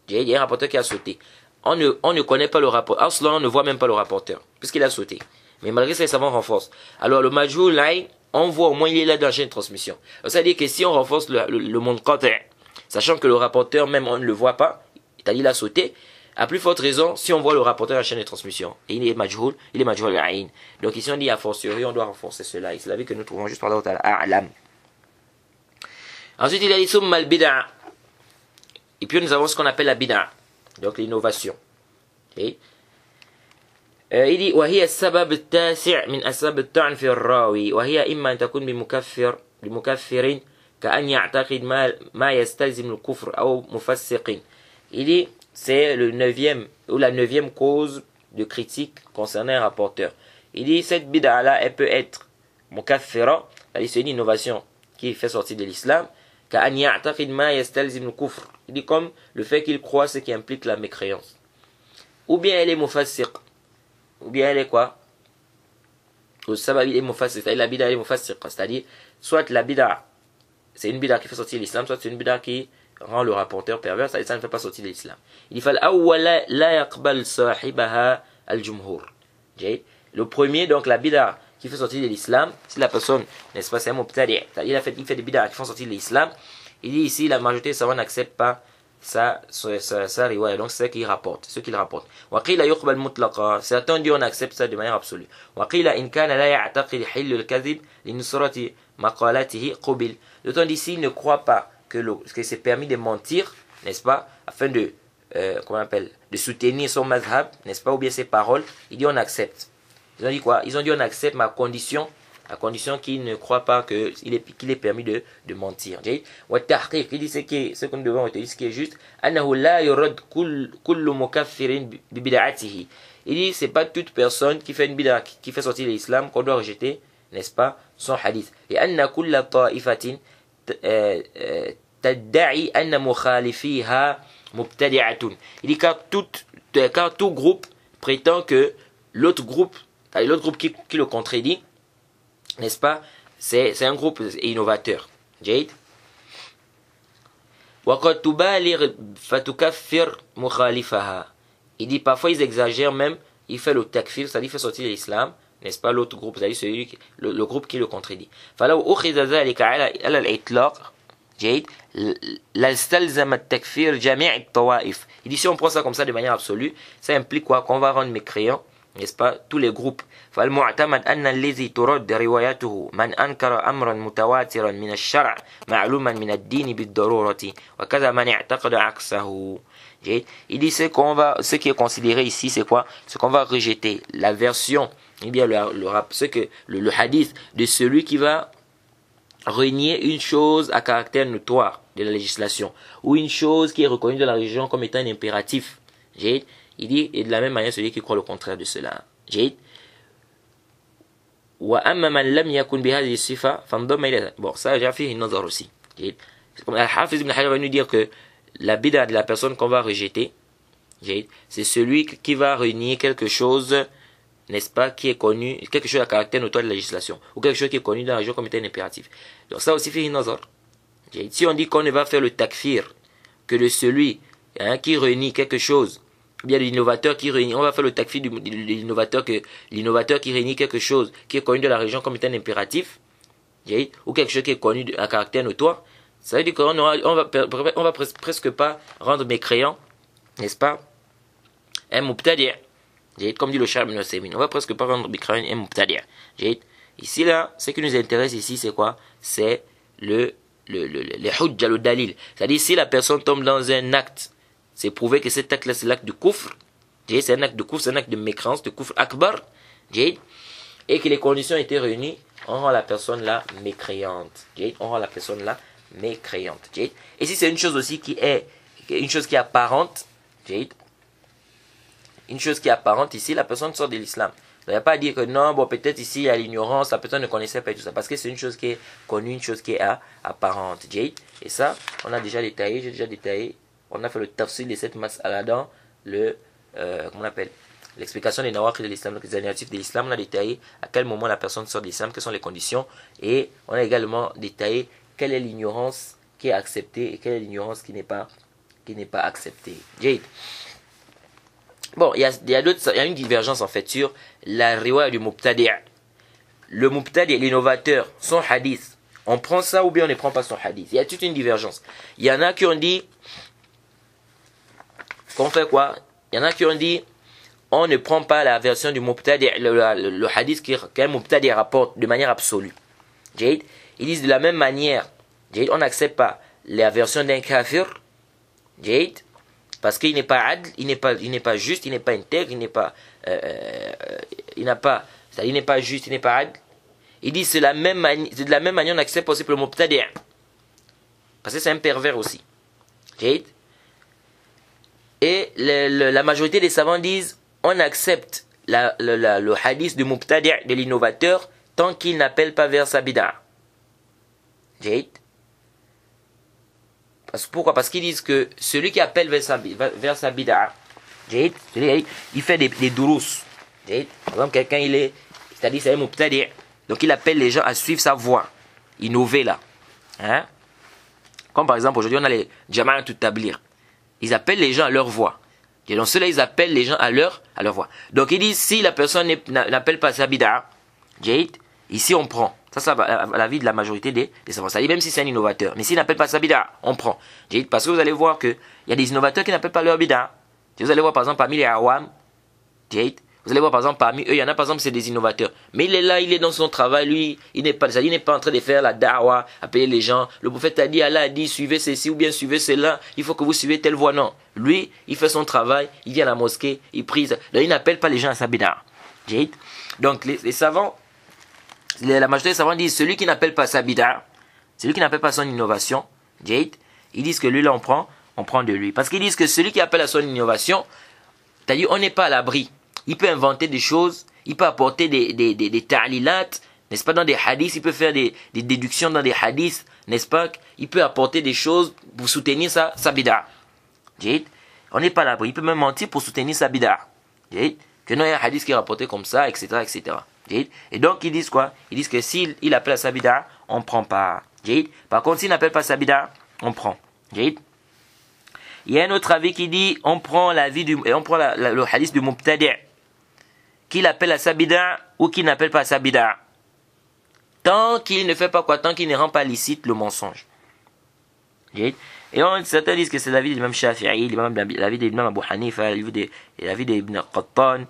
il y a un rapporteur qui a sauté. On ne connaît pas le rapporteur. Alors, on ne voit même pas le rapporteur, puisqu'il a sauté. Mais malgré ça, les savants renforcent. Alors, le majhoul là, on voit au moins il est là dans la chaîne de transmission. C'est-à-dire que si on renforce le munqati', sachant que le rapporteur même on ne le voit pas, c'est-à-dire il a sauté, à plus forte raison, si on voit le rapporteur dans la chaîne de transmission, et il est majhoul ayn. Donc ici on dit a fortiori, on doit renforcer cela. Et c'est l'avis que nous trouvons juste par là a'lam. Ensuite, il a dit summa al-bid'a. Et puis nous avons ce qu'on appelle la bid'a, donc l'innovation. Il dit وهي السبب التاسع من أسباب الطعن في الراوي وهي إما أن تكون بمكفر كأن يعتقد ما يستلزم الكفر أو مفسق. Il dit c'est le 9e ou la 9e cause de critique concernant un rapporteur. Il dit cette bid'a là elle peut être mukaffira, c'est une innovation qui fait sortir de l'islam. Il dit comme le fait qu'il croit ce qui implique la mécréance. Ou bien elle est mufassiq. Ou bien elle est quoi? Au sabab il est mufassiq. La bid'a est mufassiq. C'est-à-dire, soit la bid'a, c'est une bid'a qui fait sortir de l'islam, soit c'est une bid'a qui rend le rapporteur pervers, c'est-à-dire ça ne fait pas sortir de l'islam. Il dit فَالْأَوَّلَ لَا يَقْبَلْ صَاحِبَهَا الْجُمْهُرِ. Le premier, donc la bid'a qui fait sortir de l'islam, si la personne, n'est-ce pas, c'est un mubtadi', il fait des bid'a qui font sortir de l'islam, il dit ici la majorité des savants n'accepte pas sa riwaya, donc c'est ce qu'il rapporte, وَقِيلَ يُقْبَلْ مُطْلَقًا. Certains disent on accepte ça de manière absolue. وَقِيلَ إِنْ كَانَ لَا يَعْتَقِدْ حِلُّ الْكَذِبِ لِنُصْرَةِ مَقَالَتِهِ قُبِلْ. D'autant dit s'il ne croit pas que c'est permis de mentir, n'est-ce pas, afin de de soutenir son mazhab, n'est-ce pas, ou bien ses paroles, il dit on accepte. Ils ont dit quoi? Ils ont dit on accepte ma condition, à condition qu'il ne croit pas qu'il est permis de mentir. Il dit ce que nous devons retenir, ce qui est juste. Il dit c'est pas toute personne qui fait une bid'a, qui fait sortir l'islam qu'on doit rejeter, n'est-ce pas, son hadith. Et anna kulla ta'ifatin tadda'i anna mukhalifiha mubtadi'atun. Il dit car tout groupe prétend que l'autre groupe Et l'autre groupe qui le contredit, n'est-ce pas, c'est un groupe innovateur. Jade. وَقَدْ تُبَالِغْ فَتُكَفِّرْ مُخَالِفَهَا. Il dit parfois ils exagèrent même, il fait le takfir, c'est-à-dire il fait sortir l'islam, n'est-ce pas, l'autre groupe, c'est-à-dire le groupe qui le contredit. فَلَوْ أُخِذَ ذَلِكَ عَلَى الْإِطْلَاقِ جيد لَاسْتَلْزَمَ التَّكْفِيرُ جَمِيعِ الطَّوَائِفِ. Il dit si on prend ça comme ça de manière absolue, ça implique quoi? Qu'on va rendre mécréants, n'est-ce pas, tous les groupes. فالمعتمد أن الذي ترد روايته من أنكر أمرا متواترا من الشرع معلوما من الدين بالضرورة وكذا من اعتقد عكسه. Il dit ce qui est considéré ici, c'est quoi? Ce qu'on va rejeter, la version, eh bien le hadith de celui qui va renier une chose à caractère notoire de la législation ou une chose qui est reconnue de la religion comme étant un impératif. Il dit, et de la même manière celui qui croit le contraire de cela. وأما من لم يكن بهذه الصفة فانضم إلى. Bon, ça j'ai fait une nazar aussi. Comme Al-Hafiz ibn Hajar va nous dire que la bid'a de la personne qu'on va rejeter, c'est celui qui va renier quelque chose, n'est-ce pas, qui est connu, quelque chose à caractère notoire de la législation, ou quelque chose qui est connu dans la religion comme étant un impératif. Donc ça aussi fait une nazar. Si on dit qu'on ne va faire le takfir que de celui qui renie quelque chose, ou bien l'innovateur qui renie, on va faire le takfir de l'innovateur qui renie quelque chose qui est connu de la religion comme étant un impératif, ou quelque chose qui est connu à caractère notoire, ça veut dire qu'on va presque pas rendre mécréant, n'est-ce pas, un mubtadi', comme dit le Cheikh Ibn Uthaymin, on va presque pas rendre mécréant un mubtadi'. Ici là, ce qui nous intéresse ici, c'est quoi? C'est les hujja, le dalil. C'est-à-dire si la personne tombe dans un acte, c'est prouvé que cet acte-là, c'est l'acte de kufr. C'est un acte de kufr, c'est un acte de mécréance, de kufr akbar. Et que les conditions étaient réunies, on rend la personne là mécréante. On rend la personne là mécréante. Et si c'est une chose aussi qui est une chose qui est apparente, une chose qui est apparente ici, la personne sort de l'islam. Il n'y a pas à dire que non, bon, peut-être ici il y a l'ignorance, la personne ne connaissait pas tout ça. Parce que c'est une chose qui est connue, une chose qui est apparente. Et ça, on a déjà détaillé, j'ai déjà détaillé. On a fait le tafsir de cette mas'ala dans comment on appelle, l'explication des nawaqid de l'islam, donc les alternatifs de l'islam. On a détaillé à quel moment la personne sort de l'islam, quelles sont les conditions. Et on a également détaillé quelle est l'ignorance qui est acceptée et quelle est l'ignorance qui n'est pas acceptée. Bon, il y a une divergence en fait sur la riwaya du mubtadi'. Le mubtadi', l'innovateur, son hadith, on prend ça ou bien on ne prend pas son hadith. Il y a toute une divergence. Il y en a qui ont dit qu'on fait quoi? Il y en a qui ont dit on ne prend pas la version du mubtadi', le hadith qu'un mubtadi' rapporte de manière absolue. Ils disent de la même manière, on n'accepte pas la version d'un kafir, parce qu'il n'est pas adl, il n'est pas juste, il n'est pas intègre, il n'est pas juste, il n'est pas adl. Ils disent de la même manière on accepte aussi pour le mubtadi', parce que c'est un pervers aussi. Et la majorité des savants disent on accepte le hadith du mubtadi', de l'innovateur, tant qu'il n'appelle pas vers sa bid'a. Pourquoi? Parce qu'ils disent que celui qui appelle vers sa bid'a, il fait des durous. Par exemple, quelqu'un c'est-à-dire c'est un mubtadi', donc il appelle les gens à suivre sa voie, innover là. Comme par exemple aujourd'hui on a les jama'at tablir. Ils appellent les gens à leur voix. Et donc ceux-là, ils appellent les gens à leur voix. Donc ils disent, si la personne n'appelle pas sa bid'a, ici on prend. Ça va à l'avis de la majorité des savants. Ça dit même si c'est un innovateur. Mais s'il n'appelle pas sa bid'a, on prend. Parce que vous allez voir qu'il y a des innovateurs qui n'appellent pas leur bid'a. Vous allez voir par exemple parmi les awam, vous allez voir par exemple parmi eux, il y en a par exemple c'est des innovateurs. Mais il est là, il est dans son travail, lui, il n'est pas en train de faire la da'wa, appeler les gens. Le prophète a dit, Allah a dit, suivez ceci ou bien suivez cela, il faut que vous suivez telle voie. Non. Lui, il fait son travail, il vient à la mosquée, il prie. Donc il n'appelle pas les gens à sa bid'a. Donc les savants, la majorité des savants disent, celui qui n'appelle pas sa bid'a, celui qui n'appelle pas son innovation, ils disent que lui là on prend de lui. Parce qu'ils disent que celui qui appelle à son innovation, c'est-à-dire on n'est pas à l'abri. Il peut inventer des choses, il peut apporter des ta'lilat, n'est-ce pas, dans des hadiths, il peut faire des déductions dans des hadiths, n'est-ce pas, il peut apporter des choses pour soutenir sa bid'a. On n'est pas à l'abri, il peut même mentir pour soutenir sa bid'a. Que Que non, il y a un hadith qui est rapporté comme ça, etc. etc. Et donc, ils disent quoi? Ils disent que s'il appelle ça bid'a, on ne prend pas. Par contre, s'il n'appelle pas ça bid'a, on prend. Il y a un autre avis qui dit on prend le hadith du mubtadi', qu'il appelle à sa bid'a ou qu'il n'appelle pas à sa bid'a. Tant qu'il ne fait pas quoi? Tant qu'il ne rend pas licite le mensonge. Et certains disent que c'est l'avis de l'imam Shafi'i, l'avis de l'imam Abu Hanifa, l'avis d'Ibn Qattan.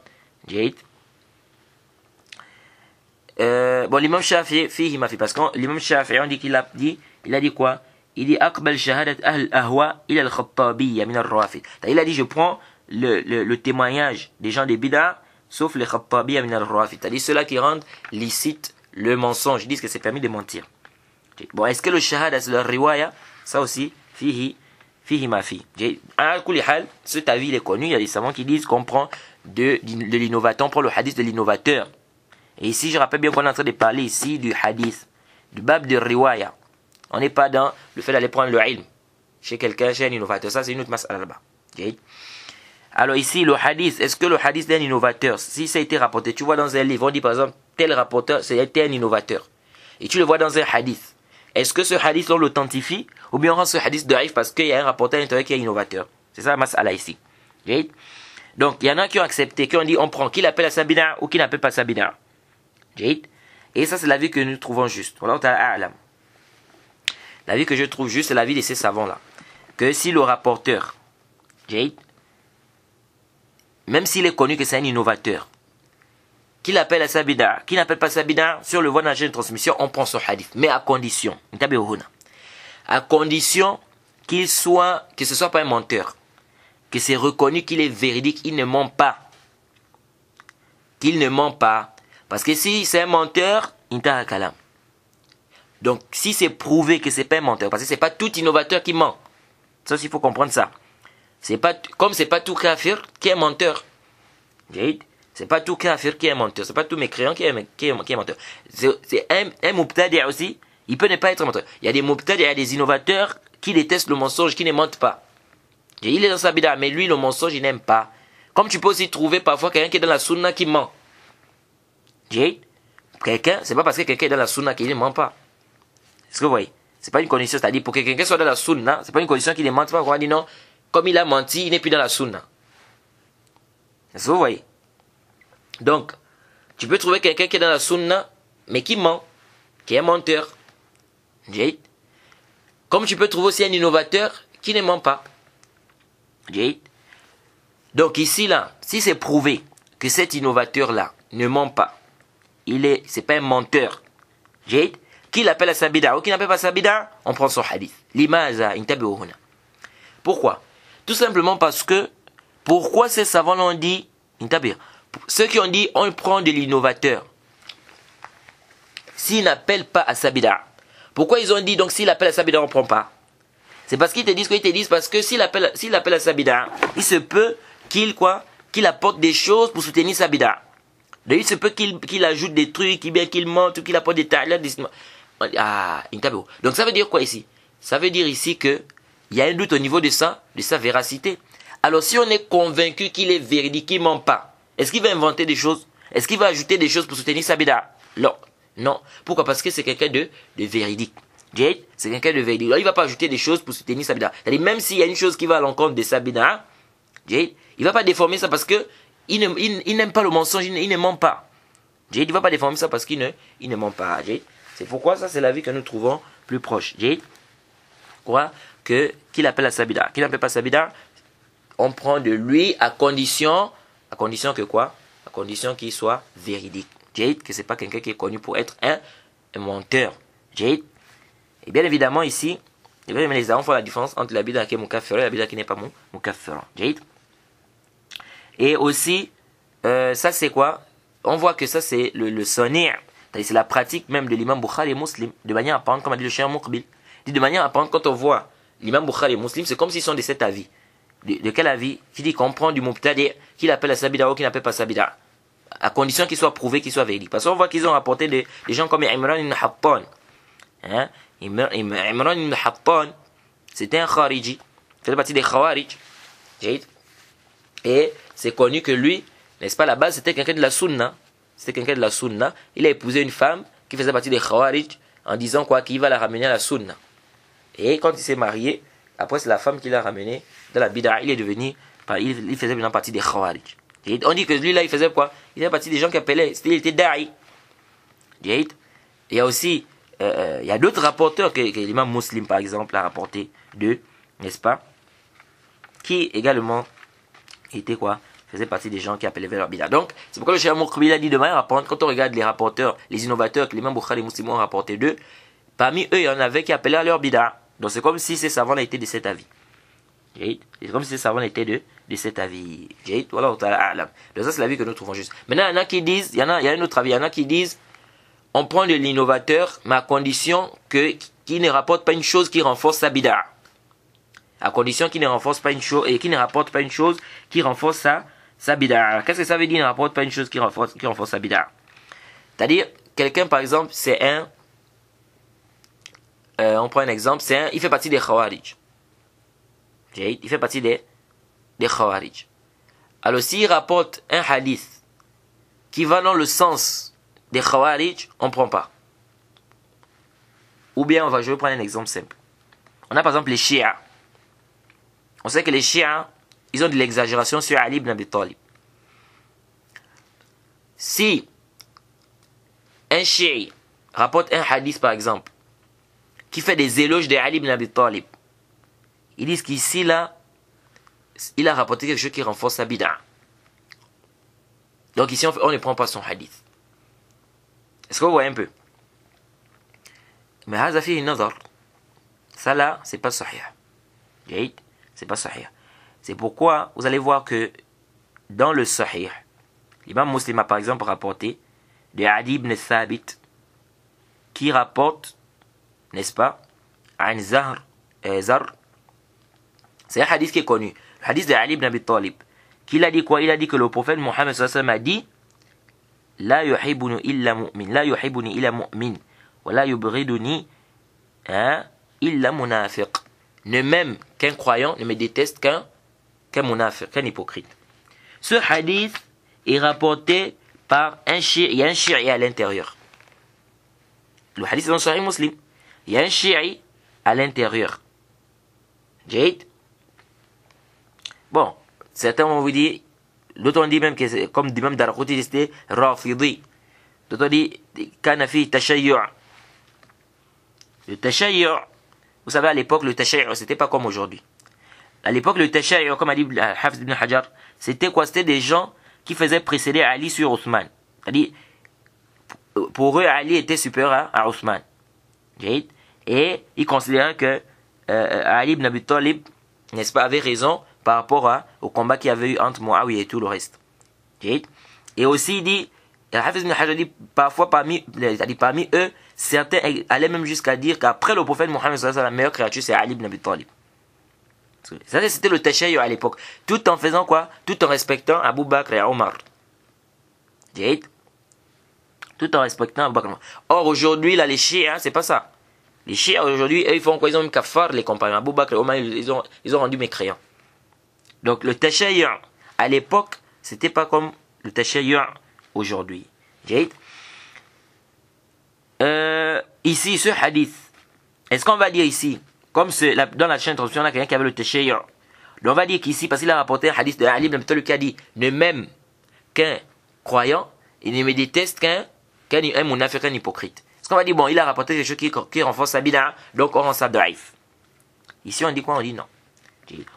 Bon, l'imam Shafi'i, parce que l'imam Shafi'i, on dit qu'il a dit quoi? Il dit Aqbal shahadat ahl ahwa ila al-Khattabiyya min al-Rafid. Il a dit je prends le témoignage des gens des bid'a, sauf les Khattabiyya min al-Rafid. C'est-à-dire ceux-là qui rendent licite le mensonge. Ils disent que c'est permis de mentir. Bon, est-ce que le shahada c'est leur riwaya? Ça aussi, fihi ma fi. Cet avis il est connu. Il y a des savants qui disent qu'on prend de l'innovateur, on prend le hadith de l'innovateur. Et ici, je rappelle bien qu'on est en train de parler ici du hadith, du bab de riwaya. On n'est pas dans le fait d'aller prendre le ilm chez quelqu'un, chez un innovateur. Ça, c'est une autre mas'ala là-bas. Alors ici, le hadith, est-ce que le hadith d'un innovateur, si ça a été rapporté, tu vois dans un livre, on dit par exemple, tel rapporteur, c'était un innovateur. Et tu le vois dans un hadith. Est-ce que ce hadith, on l'authentifie ou bien on rend ce hadith da'if parce qu'il y a un rapporteur à l'intérieur qui est innovateur? C'est ça la mas'ala ici. Donc, il y en a qui ont accepté, qui ont dit, on prend qui l'appelle à sa bid'a ou qui n'appelle pas sa bid'a. Et ça, c'est l'avis que nous trouvons juste. L'avis que je trouve juste, c'est l'avis de ces savants-là. Que si le rapporteur, même s'il est connu que c'est un innovateur, qu'il appelle à sa bid'a, qu'il n'appelle pas sa bid'a, sur le voie d'un de transmission, on prend son hadith. Mais à condition, que ce soit pas un menteur, que c'est reconnu qu'il est véridique, il ne ment pas. Qu'il ne ment pas. Parce que si c'est un menteur, intaha kalam. Donc, si c'est prouvé que c'est pas un menteur, parce que c'est pas tout innovateur qui ment. Ça aussi, il faut comprendre ça. Comme c'est pas tout kafir qui est menteur. C'est pas tout kafir qui est menteur. C'est pas tout mécréant qui est menteur. C'est un mubtadi' aussi, il peut ne pas être menteur. Il y a des mubtadi', il y a des innovateurs qui détestent le mensonge, qui ne mentent pas. Il est dans sa bid'a, mais lui, le mensonge, il n'aime pas. Comme tu peux aussi trouver parfois quelqu'un qui est dans la sunna qui ment. Quelqu'un, c'est pas parce que quelqu'un est dans la sunna qu'il ne ment pas. Est-ce que vous voyez? C'est pas une condition, c'est-à-dire pour que quelqu'un soit dans la sunna, c'est pas une condition qu'il ne mente pas. On va dire non, comme il a menti, il n'est plus dans la sunna. Est-ce que vous voyez? Donc, tu peux trouver quelqu'un qui est dans la sunna, mais qui ment, qui est un menteur. Comme tu peux trouver aussi un innovateur qui ne ment pas. Donc ici, là, si c'est prouvé que cet innovateur-là ne ment pas, c'est pas un menteur, qu'il appelle à sa bid'a ou qu'il n'appelle pas sa bid'a, on prend son hadith. Limaza intabi'u huna. Pourquoi? Tout simplement parce que, pourquoi ces savants l'ont dit, ceux qui ont dit, on prend de l'innovateur, s'il n'appelle pas à sa bid'a. Pourquoi ils ont dit, donc s'il appelle à sa bid'a, on ne prend pas? C'est parce qu'ils te disent parce que s'il appelle à sa bid'a, il se peut qu'il apporte des choses pour soutenir sa bid'a. Donc il se peut qu'il ajoute des trucs, qu'il monte ou qu'il apporte des ta'ala. Donc ça veut dire quoi ici? Ça veut dire ici que il y a un doute au niveau de sa véracité. Alors si on est convaincu qu'il est véridique, qu'il ne ment pas, est-ce qu'il va inventer des choses? Est-ce qu'il va ajouter des choses pour soutenir sa bid'a? Non. Pourquoi? Parce que c'est quelqu'un de véridique. C'est quelqu'un de véridique. Alors il ne va pas ajouter des choses pour soutenir sa bid'a. C'est-à-dire même s'il y a une chose qui va à l'encontre de sa bid'a, il ne va pas déformer ça parce que il n'aime pas le mensonge, il ne ment pas. Il ne va pas déformer ça parce qu'il ne ment pas. C'est pourquoi ça, c'est l'avis que nous trouvons plus proche. Qu'il appelle à sa bid'a. Qu'il n'appelle pas sa bid'a, on prend de lui à condition que quoi? À condition qu'il soit véridique. Que ce n'est pas quelqu'un qui est connu pour être un menteur. Et bien évidemment ici, les savants font la différence entre la bid'a qui est mukaffira et la bid'a qui n'est pas mukaffira. Et aussi, ça c'est quoi? On voit que ça c'est le sonnir. C'est la pratique même de l'imam Bukhari et Muslim. De manière apparente, comme a dit le Cheikh Muqbil. De manière apparente, quand on voit l'imam Bukhari et Muslim, c'est comme s'ils sont de cet avis. De quel avis? Qui dit qu'on prend du mubtadi, qu'il appelle à sa bid'a ou qu'il n'appelle pas sa bid'a. À condition qu'il soit prouvé, qu'il soit véridique. Parce qu'on voit qu'ils ont rapporté des gens comme Imran ibn Hattan. Imran ibn Hattan, c'était un khariji. Il faisait partie des khawarij. Et c'est connu que lui, N'est-ce pas? La base, c'était quelqu'un de la sunna. C'était quelqu'un de la sunna. Il a épousé une femme qui faisait partie des Khawarij en disant quoi? Qu'il va la ramener à la sunna. Et quand il s'est marié, après c'est la femme qui l'a ramené dans la bid'a. Il est devenu, il faisait maintenant partie des Khawarij. On dit que lui là, il faisait quoi? Il faisait partie des gens qui appelaient, il était da'i. Il y a aussi, il y a d'autres rapporteurs que l'imam Muslim par exemple a rapporté d'eux, n'est-ce pas? Qui également était quoi? Faisait partie des gens qui appelaient vers leur bid'a. Donc, c'est pourquoi le Cheikh Moukbila dit demain, quand on regarde les rapporteurs, les innovateurs que l'imam Bukhari et Muslim ont rapporté d'eux, parmi eux, il y en avait qui appelaient à leur bid'a. Donc, c'est comme si ces savants étaient de cet avis. C'est comme si ces savants étaient de cet avis. Voilà, donc ça, c'est l'avis que nous trouvons juste. Maintenant, il y en a qui disent, il y a un autre avis, il y en a qui disent, on prend de l'innovateur, mais à condition qu'il ne rapporte pas une chose qui renforce sa bid'a. À condition qu'il ne renforce pas une chose, et qu'il ne rapporte pas une chose qui renforce sa bid'a. Qu'est-ce que ça veut dire, ne rapporte pas une chose qui renforce sa bid'a? C'est-à-dire, quelqu'un, par exemple, c'est on prend un exemple, il fait partie des Khawarij. Il fait partie des Khawarij. Alors, s'il rapporte un hadith qui va dans le sens des Khawarij, on ne prend pas. Ou bien, je vais prendre un exemple simple. On a par exemple les Shia. On sait que les Shia, ils ont de l'exagération sur Ali ibn Abi Talib. Si un Shia rapporte un hadith, par exemple, qui fait des éloges de Ali ibn Abi Talib, ils disent qu'ici, là, il a rapporté quelque chose qui renforce sa bid'a. Donc ici, on ne prend pas son hadith. Est-ce que vous voyez un peu? Mais هذا فيه نظر. Ça là, c'est pas sahih. C'est pas sahih. C'est pourquoi vous allez voir que dans le sahih, l'imam Muslim a par exemple rapporté de Adi ibn Thabit qui rapporte, n'est-ce pas, un Zar. C'est un hadith qui est connu. Le hadith de Ali ibn Abi Talib. Qu'il a dit quoi? Il a dit que le prophète Mohammed sallallahu alayhi wa sallam a dit La yuhibuni illa mu'min. La yuhibuni illa mu'min. Wa la yubghiduni illa munafiq. Ne m'aime qu'un croyant, ne me déteste qu'un munafiq, qu'un hypocrite. Ce hadith est rapporté par un shi'i. Il y a un shi'i à l'intérieur. Le hadith est dans Sahih Muslim. Il y a un shi'i à l'intérieur. Jade. Bon, certains vont vous dire, d'autres ont dit même que c'est comme dit même Darqouti, c'était Rafidi. D'autres ont dit, Kanafi Tashayyu'. Le Tashayyu', vous savez, à l'époque, le Tashayyu', c'était pas comme aujourd'hui. À l'époque, le Tashayyu', comme a dit Hafs ibn Hajar, c'était quoi? C'était des gens qui faisaient précéder Ali sur Othman. C'est-à-dire, pour eux, Ali était supérieur à Othman. Et ils considéraient que Ali ibn Abi Talib, n'est-ce pas, avait raison par rapport au combat qu'il y avait eu entre Muawiyah et tout le reste. Et aussi, il dit, Hafiz ibn Hajar dit, parfois parmi eux, certains allaient même jusqu'à dire qu'après le prophète Mohammed, la meilleure créature, c'est Ali ibn Abi Talib. Ça, c'était le tashayyu à l'époque. Tout en faisant quoi? Tout en respectant Abu Bakr et Omar. Tout en respectant Abu Bakr. Or, aujourd'hui, là, les chiites, c'est pas ça. Les chiites, aujourd'hui, ils font quoi? Ils ont même kafar les compagnons. Abu Bakr et Omar, ils ont rendu mécréants. Donc, le tashayyu à l'époque, c'était pas comme le tashayyu aujourd'hui. Ici, ce hadith, est-ce qu'on va dire ici, comme dans la chaîne d'introduction, on a quelqu'un qui avait le tashayyu. Donc on va dire qu'ici, parce qu'il a rapporté un hadith de Ali ibn Abi Talib qui a dit, ne m'aime qu'un croyant, et ne me déteste qu'un munafiq, un hypocrite. Est-ce qu'on va dire, bon, il a rapporté quelque chose qui renforce sa bid'a, donc on rend ça daïf. Ici, on dit quoi? On dit non.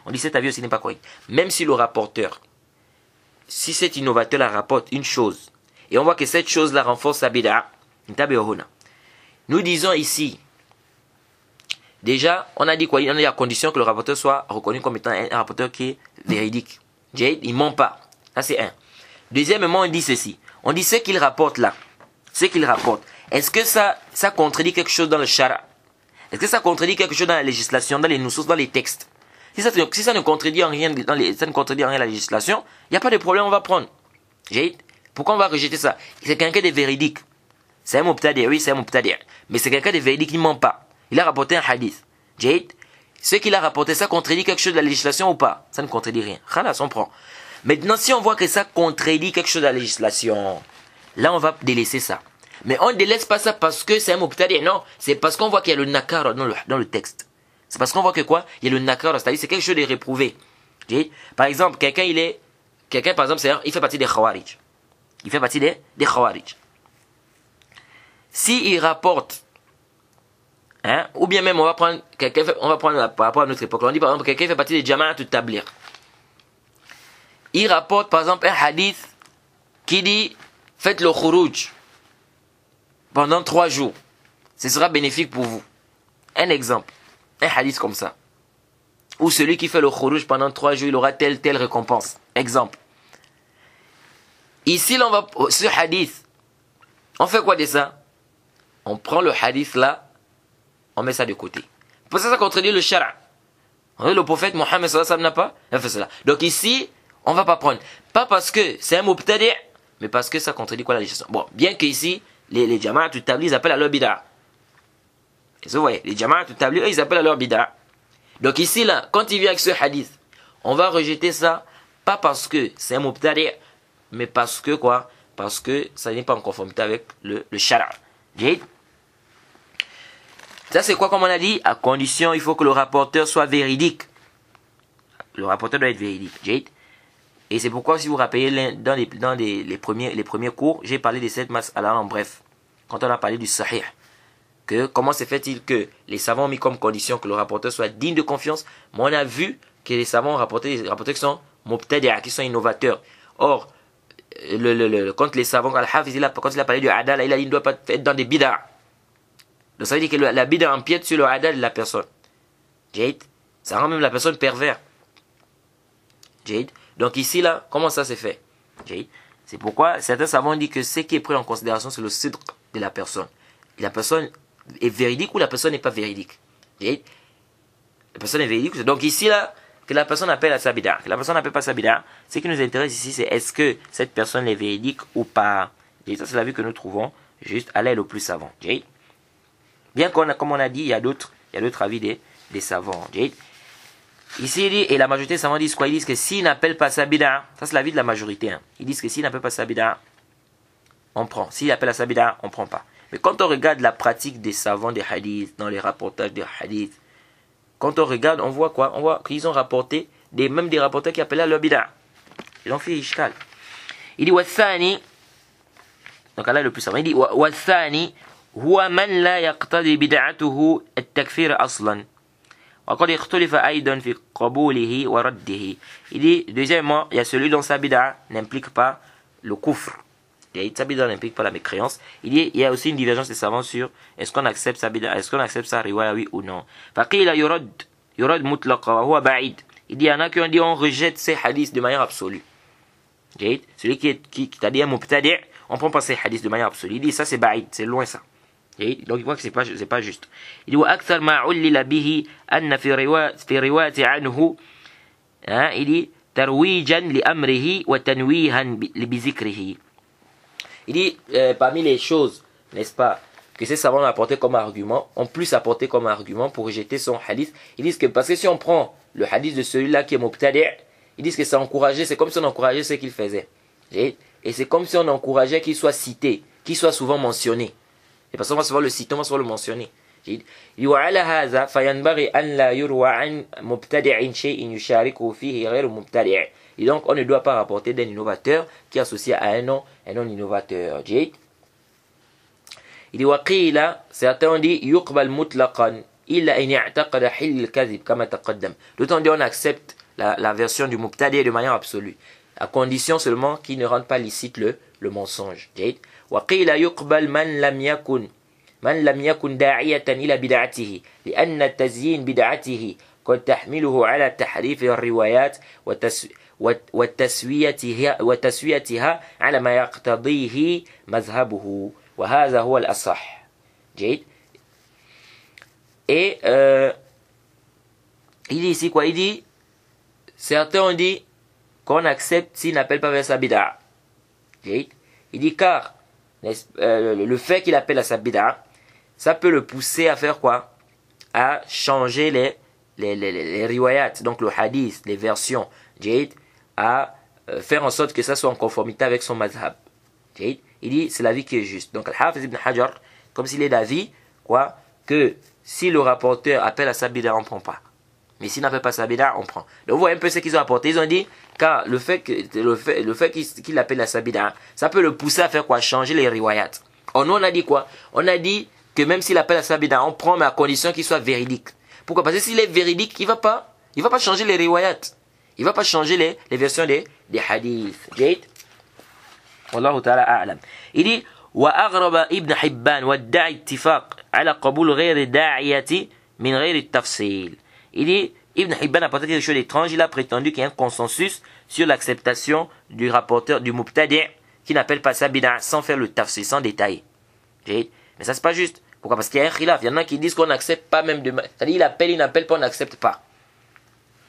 On dit cet avis aussi n'est pas correct. Même si le rapporteur, si cet innovateur la rapporte une chose, et on voit que cette chose-là renforce sa bid'a, nous disons ici, déjà, on a dit quoi? Il y a à condition que le rapporteur soit reconnu comme étant un rapporteur qui est véridique. Il ne ment pas. Ça, c'est un. Deuxièmement, on dit ceci. On dit ce qu'il rapporte là. Ce qu'il rapporte. Est-ce que ça contredit quelque chose dans le shara? Est-ce que ça contredit quelque chose dans la législation, dans les nusus, dans les textes? Si ça ne contredit en rien, la législation, il n'y a pas de problème, on va prendre. Pourquoi on va rejeter ça? C'est quelqu'un de véridique. C'est un mubtadi', oui, c'est un mubtadi'. Mais c'est quelqu'un de véridique qui ne ment pas. Il a rapporté un hadith. Ce qu'il a rapporté, ça contredit quelque chose de la législation ou pas? Ça ne contredit rien. Khalas, on prend. Maintenant, si on voit que ça contredit quelque chose de la législation, là, on va délaisser ça. Mais on ne délaisse pas ça parce que c'est un mubtadi', non. C'est parce qu'on voit qu'il y a le nakar dans le texte. C'est parce qu'on voit que quoi? Il y a le nakar, c'est-à-dire c'est quelque chose de réprouvé. Par exemple, quelqu'un, par exemple, il fait partie des khawarij. Il fait partie des khawarij. S'il rapporte, hein, ou bien même on va prendre par rapport à notre époque, on dit par exemple quelqu'un fait partie des jama'at tabligh. Il rapporte par exemple un hadith qui dit faites le khuruj pendant 3 jours. Ce sera bénéfique pour vous. Un exemple, un hadith comme ça. Ou celui qui fait le khuruj pendant 3 jours, il aura telle récompense. Exemple. Ici, là, ce hadith, on fait quoi de ça? On prend le hadith là, on met ça de côté. Parce que ça contredit le shara. Le prophète Mohammed sallallahu alayhi wa sallam n'a pas fait cela. Donc ici, on ne va pas prendre. Pas parce que c'est un mubtadi', mais parce que ça contredit quoi la législation. Bon, bien que ici, les jama'at tabligh, ils appellent à leur bid'a. Vous voyez, les jama'at tabligh, ils appellent à leur bid'a. Donc ici, là, quand il vient avec ce hadith, on va rejeter ça, pas parce que c'est un mubtadi', mais parce que quoi? Parce que ça n'est pas en conformité avec le shara. Ça c'est quoi comme on a dit? À condition, il faut que le rapporteur soit véridique. Le rapporteur doit être véridique. Et c'est pourquoi, si vous rappelez, dans les premiers cours, j'ai parlé de cette mas'ala en bref. Quand on a parlé du sahih. Que comment se fait-il que les savants ont mis comme condition que le rapporteur soit digne de confiance? Mais on a vu que les savants ont rapporté des rapporteurs qui sont mubtadi'a, qui sont innovateurs. Or, quand les savants, quand il a parlé du adal, il a dit qu'il ne doit pas être dans des bid'a. Donc ça veut dire que la bid'a empiète sur le adal de la personne. Ça rend même la personne pervers. Donc ici, là, comment ça s'est fait? C'est pourquoi certains savants disent que ce qui est pris en considération, c'est le sidq de la personne. Et la personne est véridique ou la personne n'est pas véridique. La personne est véridique. Donc ici, là, que la personne appelle à sa bid'a. Que la personne n'appelle pas sa bid'a. Ce qui nous intéresse ici, c'est est-ce que cette personne est véridique ou pas. Ça, c'est la vue que nous trouvons juste à l'aide au plus savant. Bien comme on a dit, il y a d'autres avis des savants. Ici, il dit, et la majorité des savants disent quoi? Ils disent que s'ils n'appellent pas sa bid'a, ça c'est l'avis de la majorité. Hein. Ils disent que s'ils n'appellent pas sa bid'a, on prend. S'ils appellent à sa bid'a, on prend pas. Mais quand on regarde la pratique des savants des hadiths, dans les rapportages des hadiths, quand on regarde, on voit quoi? On voit qu'ils ont rapporté, même des rapporteurs qui appellent à leur bid'a. Ils ont fait ishkal. Il dit, wathani, donc là le plus savant, il dit, wathani, huwa man la yaqtadi bid'atuhu at-takfir aslan. وقد اختلف أيضا في قبوله ورده. Il dit, deuxièmement, il y a celui dont sa bid'a n'implique pas le kufr. Sa bid'a n'implique pas la mécréance. Il y a aussi une divergence des savants sur est-ce qu'on accepte sa bid'a, est-ce qu'on accepte sa riwaya, oui ou non. فقيل يرد مطلقا وهو بعيد. Il dit, il y en a qui ont dit on rejette ces hadiths de manière absolue. Celui qui t'a dit un mubtadi', on prend pas ces hadiths de manière absolue. Il dit ça c'est ba'id, c'est loin ça. Donc il voit que c'est pas juste. Il dit وأكثر ما علل به أن في رواية عنه il dit ترويجا لأمره وتنويها بذكره. Il dit parmi les choses, n'est-ce pas, que ces savants ont apporté comme argument, ont plus apporté comme argument pour rejeter son hadith. Ils disent que parce que si on prend le hadith de celui-là qui est mubtadi', ils disent que ça encourageait, c'est comme si on encourageait ce qu'il faisait. Et c'est comme si on encourageait qu'il soit cité, qu'il soit souvent mentionné. Et parce qu'on va souvent le citer, on va souvent le mentionner. وعلى هذا فينبغي أن لا يروى عن مبتدع شيء يشاركه فيه غير مبتدع. Et donc on ne doit pas rapporter d'un innovateur qui est associé à un non innovateur. Il dit وقيل, certains ont dit يقبل مطلقا إلا إن يعتقد حل الكذب كما تقدم. D'autres ont dit on accepte la version du mubtadi' de manière absolue, à condition seulement qu'il ne rende pas licite le mensonge. وقيل يقبل من لم يكن داعية إلى بدعته لأن تزيين بدعته قد تحمله على تحريف الروايات وتسويتها على ما يقتضيه مذهبه وهذا هو الأصح. جيد. Et il dit ici quoi? Il dit, certains ont dit qu'on accepte s'il n'appelle pas vers sa bid'a. Il dit car le fait qu'il appelle à sa bid'a, ça peut le pousser à faire quoi? À changer les riwayat, donc le hadith, les versions, à faire en sorte que ça soit en conformité avec son mazhab. Il dit c'est l'avis qui est juste. Donc Al-Hafiz ibn Hajar, comme s'il est d'avis quoi, que si le rapporteur appelle à sa bid'a, on ne prend pas. Mais s'il n'appelle pas sa bid'a, on prend. Donc vous voyez un peu ce qu'ils ont apporté. Ils ont dit car le fait qu'il appelle à sa bid'a, ça peut le pousser à faire quoi, changer les riwayat. Or nous on a dit quoi? On a dit que même s'il appelle à sa bid'a, on prend mais à condition qu'il soit véridique. Pourquoi? Parce que s'il est véridique, il va pas changer les riwayat. Il ne va pas changer les versions des hadiths. Wallahu ta'ala a'lam. Il dit وأغرب ابن حبان وادعى اتفاق على قبول غير الداعية من غير التفصيل. Il dit Ibn Hibban a apporté quelque chose d'étrange. Il a prétendu qu'il y a un consensus sur l'acceptation du rapporteur du mubtadi' qui n'appelle pas ça bid'a sans faire le tafsir, sans détailler. Mais ça c'est pas juste. Pourquoi? Parce qu'il y a un khilaf. Il y en a qui disent qu'on n'accepte pas même de. C'est-à-dire il appelle, il n'appelle pas, on n'accepte pas.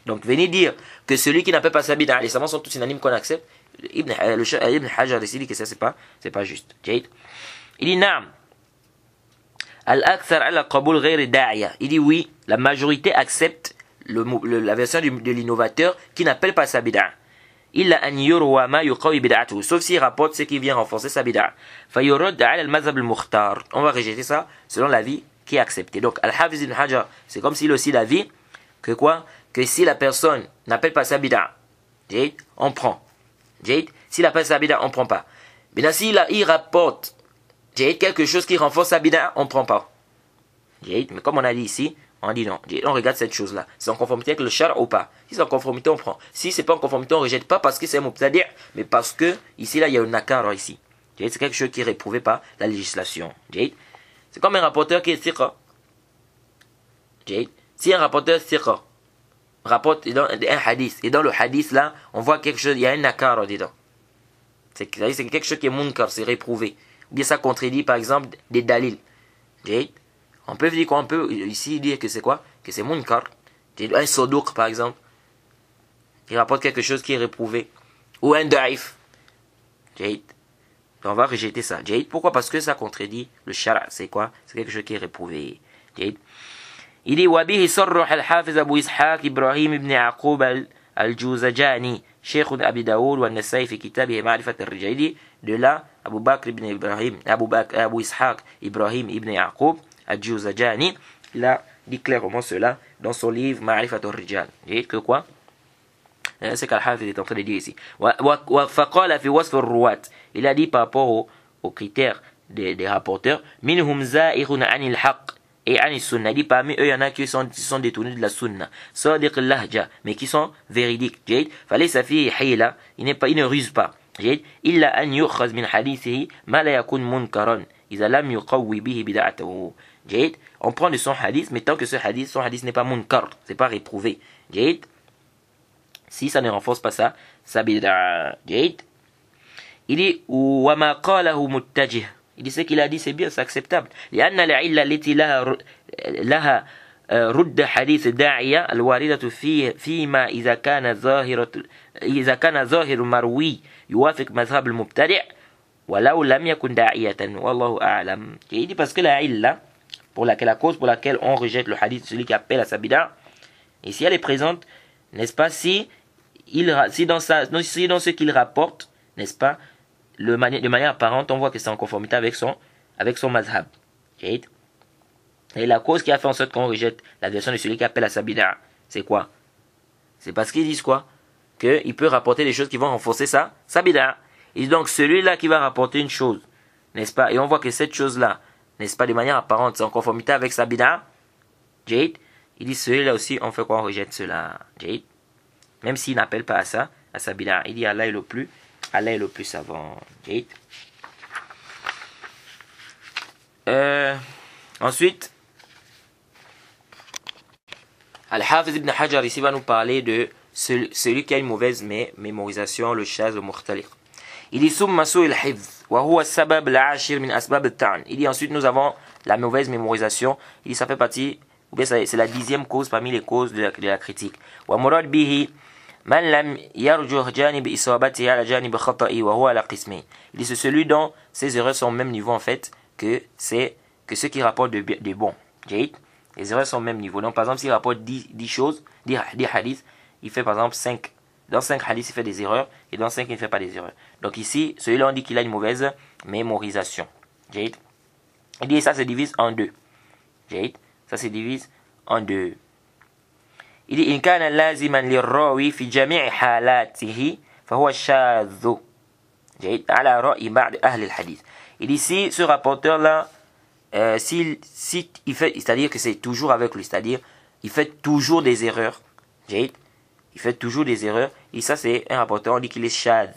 Donc venez dire que celui qui n'appelle pas sa bid'a, les savants sont tous unanimes qu'on accepte. Ibn Hajar décide que ça c'est pas juste. Il dit Naam. Al-Akthar ala qabul ghayr da'iya. Il dit oui, la majorité accepte la version de l'innovateur qui n'appelle pas sa bid'a. Illa an yurwa ma yuqawi bid'atuhu. Sauf s'il rapporte ce qui vient renforcer sa bid'a. Fa yurad ala al-mazhab al-mukhtar. On va rejeter ça selon l'avis qui est accepté. Donc Al-Hafiz ibn Hajar, c'est comme s'il aussi l'avis que quoi? Que si la personne n'appelle pas sa bid'a, on prend. S'il appelle sa bid'a, on prend pas. Mais s'il il rapporte quelque chose qui renforce sa bid'a, on prend pas. Mais comme on a dit ici, on dit non. On regarde cette chose-là. C'est en conformité avec le shar ou pas. Si c'est en conformité, on prend. Si c'est pas en conformité, on rejette pas parce que c'est un mubtadi', mais parce que ici là il y a un nakar ici. C'est quelque chose qui est réprouvé par la législation. C'est comme un rapporteur qui est thiqa. Si un rapporteur thiqa rapporte dans un hadith, et dans le hadith là, on voit quelque chose, il y a un nakar dedans. C'est quelque chose qui est munkar, c'est réprouvé. Ou bien ça contredit par exemple des dalils. On peut dire qu'on peut ici dire que c'est quoi? Que c'est munkar. Un sodouk par exemple, il rapporte quelque chose qui est réprouvé. Ou un daif. On va rejeter ça. Pourquoi? Parce que ça contredit le shara. C'est quoi? C'est quelque chose qui est réprouvé. Il dit وبه صرح الحافظ أبو إسحاق إبراهيم بن يعقوب الجوزجاني شيخ أبي داود والنسائي في كتابه معرفة الرجال. Il dit de là Abu Bakr ibn Ibrahim, Abu Ishaq Ibrahim ibn Yaqub al-Juzajani, il a dit clairement cela dans son livre Ma'rifat al-Rijal. Que quoi? C'est qu'Al-Hafiz est en train de dire ici. فقال في وصف الرواة. Il a dit par rapport aux critères des rapporteurs منهم زائغ عن الحق et Anis Sunna. Dit parmi eux, il y en a qui sont détournés de la Sunna. Sadiq al-Lahja, mais qui sont véridiques. Fallait sa fille Hila, il ne ruse pas. Illa an yukhaz min hadithihi ma la yakun munkaran. Iza lam yuqawwi bihi bid'atahu. On prend de son hadith, mais tant que son hadith n'est pas munkar, c'est pas réprouvé. Si ça ne renforce pas ça, ça bid'a. Il dit, wa ma qalahu muttajih. Il dit ce qu'il a dit, c'est bien, c'est acceptable. لأن العلة التي لها رد حديث الداعية الواردة فيما إذا كان ظاهر مروي يوافق مذهب المبتدع ولو لم يكن داعية والله أعلم. Il dit parce que la illa, la cause pour laquelle on rejette le hadith, celui qui appelle à sa bid'a, et si elle est présente, n'est-ce pas, si dans ce qu'il rapporte, n'est-ce pas, de manière apparente, on voit que c'est en conformité avec son mazhab. Et la cause qui a fait en sorte qu'on rejette la version de celui qui appelle à sa bid'a, c'est quoi? C'est parce qu'ils disent quoi? Qu'il peut rapporter des choses qui vont renforcer sa bid'a. Et donc celui-là qui va rapporter une chose, n'est-ce pas? Et on voit que cette chose-là, n'est-ce pas, de manière apparente, c'est en conformité avec sa bid'a. Il dit celui-là aussi, on fait quoi? On rejette cela. Même s'il n'appelle pas à ça, à sa bid'a. Il dit Allah est le plus savant. Ensuite, Al-Hafiz ibn Hajar ici va nous parler de celui qui a une mauvaise mémorisation, le shaz, le mukhtalif. Il dit summa su'il hifz wa huwa sabab al-ashir min asbab at-ta'n. Il dit ensuite nous avons la mauvaise mémorisation. Il dit ça fait partie, ou bien c'est la 10e cause parmi les causes de la critique. Wa murad bihi man lam yarjuh janib isabatihi ala janib khata'i wa huwa ala qismi. Il dit c'est celui dont ses erreurs sont au même niveau en fait que ceux qui rapportent de bons. Les erreurs sont au même niveau. Donc par exemple s'il rapporte 10 choses, 10 hadiths, il fait par exemple 5 Dans 5 hadiths, il fait des erreurs, et dans 5, il ne fait pas des erreurs. Donc ici, celui-là, on dit qu'il a une mauvaise mémorisation. Il dit ça se divise en deux. Ça se divise en deux. Il dit, إن كان لازما للراوي في جميع حالاته فهو شاذ. على رأي بعض أهل الحديث. Il dit ici, ce rapporteur-là, si il fait, c'est-à-dire que c'est toujours avec lui, c'est-à-dire il fait toujours des erreurs. Il fait toujours des erreurs. Et ça, c'est un rapporteur, on dit qu'il est shad.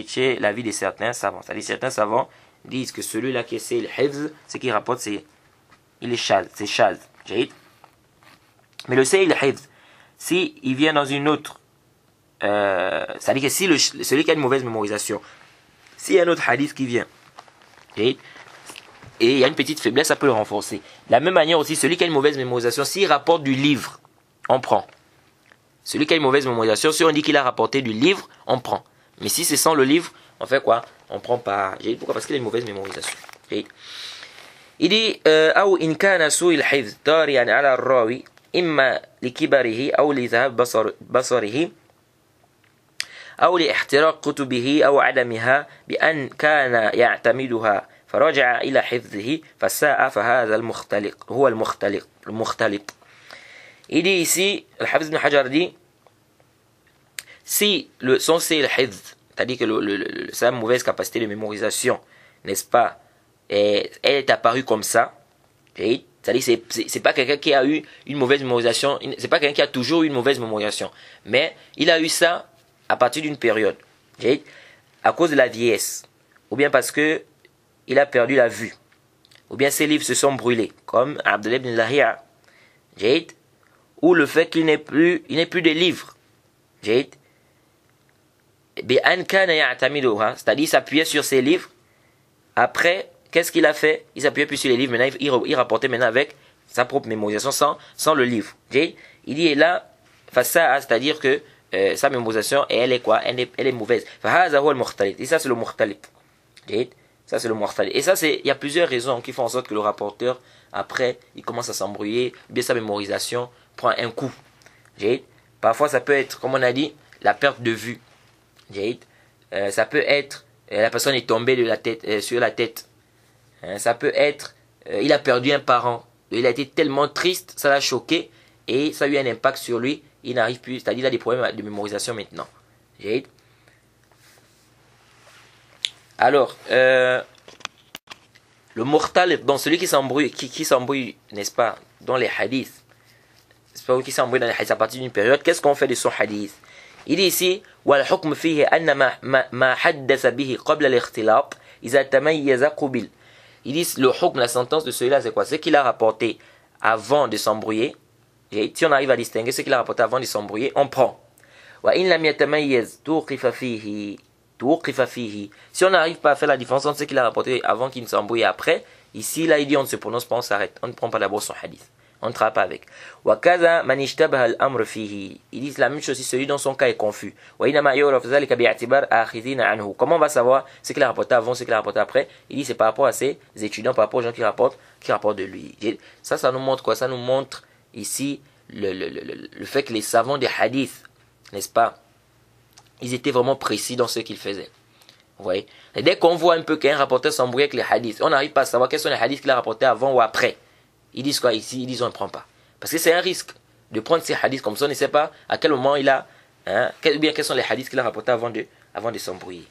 C'est l'avis de certains savants. C'est-à-dire certains savants disent que celui-là qui est le hifz, ce qu'il rapporte, c'est il est shad, c'est shad. Mais le sayl hifz, si il vient dans une autre, c'est-à-dire que si celui qui a une mauvaise mémorisation, s'il y a un autre hadith qui vient, et il y a une petite faiblesse, ça peut le renforcer. De la même manière aussi, celui qui a une mauvaise mémorisation, s'il rapporte du livre, on prend. Celui qui a une mauvaise mémorisation, si on dit qu'il a rapporté du livre, on prend. Mais si c'est sans le livre, on fait quoi? On prend pas. Pourquoi? Parce qu'il a une mauvaise mémorisation. Il dit أو إن كان سوء الحفظ طارئا على الراوي إما لكبره أو لذهاب بصره أو لاحتراق كتبه أو عدمها بأن كان يعتمدها فرجع إلى حفظه فساء فهذا المختلق هو المختلط. Il dit ici, le Hafiz ibn Hajar dit, si son c'est le hifz, c'est-à-dire que sa mauvaise capacité de mémorisation, n'est-ce pas, elle est apparue comme ça, c'est-à-dire c'est pas quelqu'un qui a eu une mauvaise mémorisation, c'est pas quelqu'un qui a toujours eu une mauvaise mémorisation, mais il a eu ça à partir d'une période, à cause de la vieillesse, ou bien parce que il a perdu la vue, ou bien ses livres se sont brûlés, comme Abdullah ibn Lahiya, ou le fait qu'il n'ait plus de livres, c'est-à-dire s'appuyer sur ses livres. Après, qu'est-ce qu'il a fait? Il s'appuyait plus sur les livres, maintenant il rapportait maintenant avec sa propre mémorisation sans le livre. Il dit, et là, c'est-à-dire que sa mémorisation, elle est quoi? Elle est mauvaise. Et ça, c'est le mukhtalit. Ça, c'est le mukhtalit. Et ça, il y a plusieurs raisons qui font en sorte que le rapporteur, après, il commence à s'embrouiller, bien sa mémorisation prend un coup. Parfois, ça peut être, comme on a dit, la perte de vue. Ça peut être, la personne est tombée de la tête, sur la tête. Ça peut être, il a perdu un parent. Il a été tellement triste, ça l'a choqué, et ça a eu un impact sur lui. Il n'arrive plus, c'est-à-dire il a des problèmes de mémorisation maintenant. Alors, le mukhtalif, donc celui qui s'embrouille, n'est-ce pas, dans les hadiths, qui s'embrouille dans les hadiths à partir d'une période, qu'est-ce qu'on fait de son hadith? Il dit ici, وَالْحُكْمُ فِيهِ أَنَّ مَا حَدَّثَ بِهِ قَبْلَ الْاخْتِلَاطِ إِذَا تَمَيَّزَ قُبِلْ. Ils disent, le hukm, la sentence de celui-là, c'est quoi? Ce qu'il a rapporté avant de s'embrouiller. Si on arrive à distinguer ce qu'il a rapporté avant de s'embrouiller, on prend. وَإِنْ لَمْ يَتَمَيَّزْ تُوقِفَ فِيهِ. Si on n'arrive pas à faire la différence entre ce qu'il a rapporté avant qu'il ne s'embrouille après, ici, là, il dit, on ne se prononce pas, on s'arrête. On ne prend pas d'abord son hadith. On ne travaille pas avec. وَكَذَا مَنِ اشْتَبَهَ الْأَمْرُ فِيهِ. Il dit la même chose si celui dont son cas est confus. وَإِنَّمَا يُعْرَفُ ذَلِكَ بِاعْتِبَارِ آخِذِينَ عَنْهُ. Comment on va savoir ce qu'il a rapporté avant, ce qu'il a rapporté après? Il dit c'est par rapport à ses étudiants, par rapport aux gens qui rapportent de lui. Ça nous montre quoi? Ça nous montre ici le fait que les savants des hadiths, n'est-ce pas, ils étaient vraiment précis dans ce qu'ils faisaient. Vous voyez? Et dès qu'on voit un peu qu'un rapporteur s'embrouille avec les hadiths, on n'arrive pas à savoir quels sont les hadiths qu'il a rapportés avant ou après. Ils disent quoi ici? Ils disent on ne prend pas. Parce que c'est un risque de prendre ces hadiths comme ça. On ne sait pas à quel moment il a, quels sont les hadiths qu'il a rapportés avant de s'embrouiller.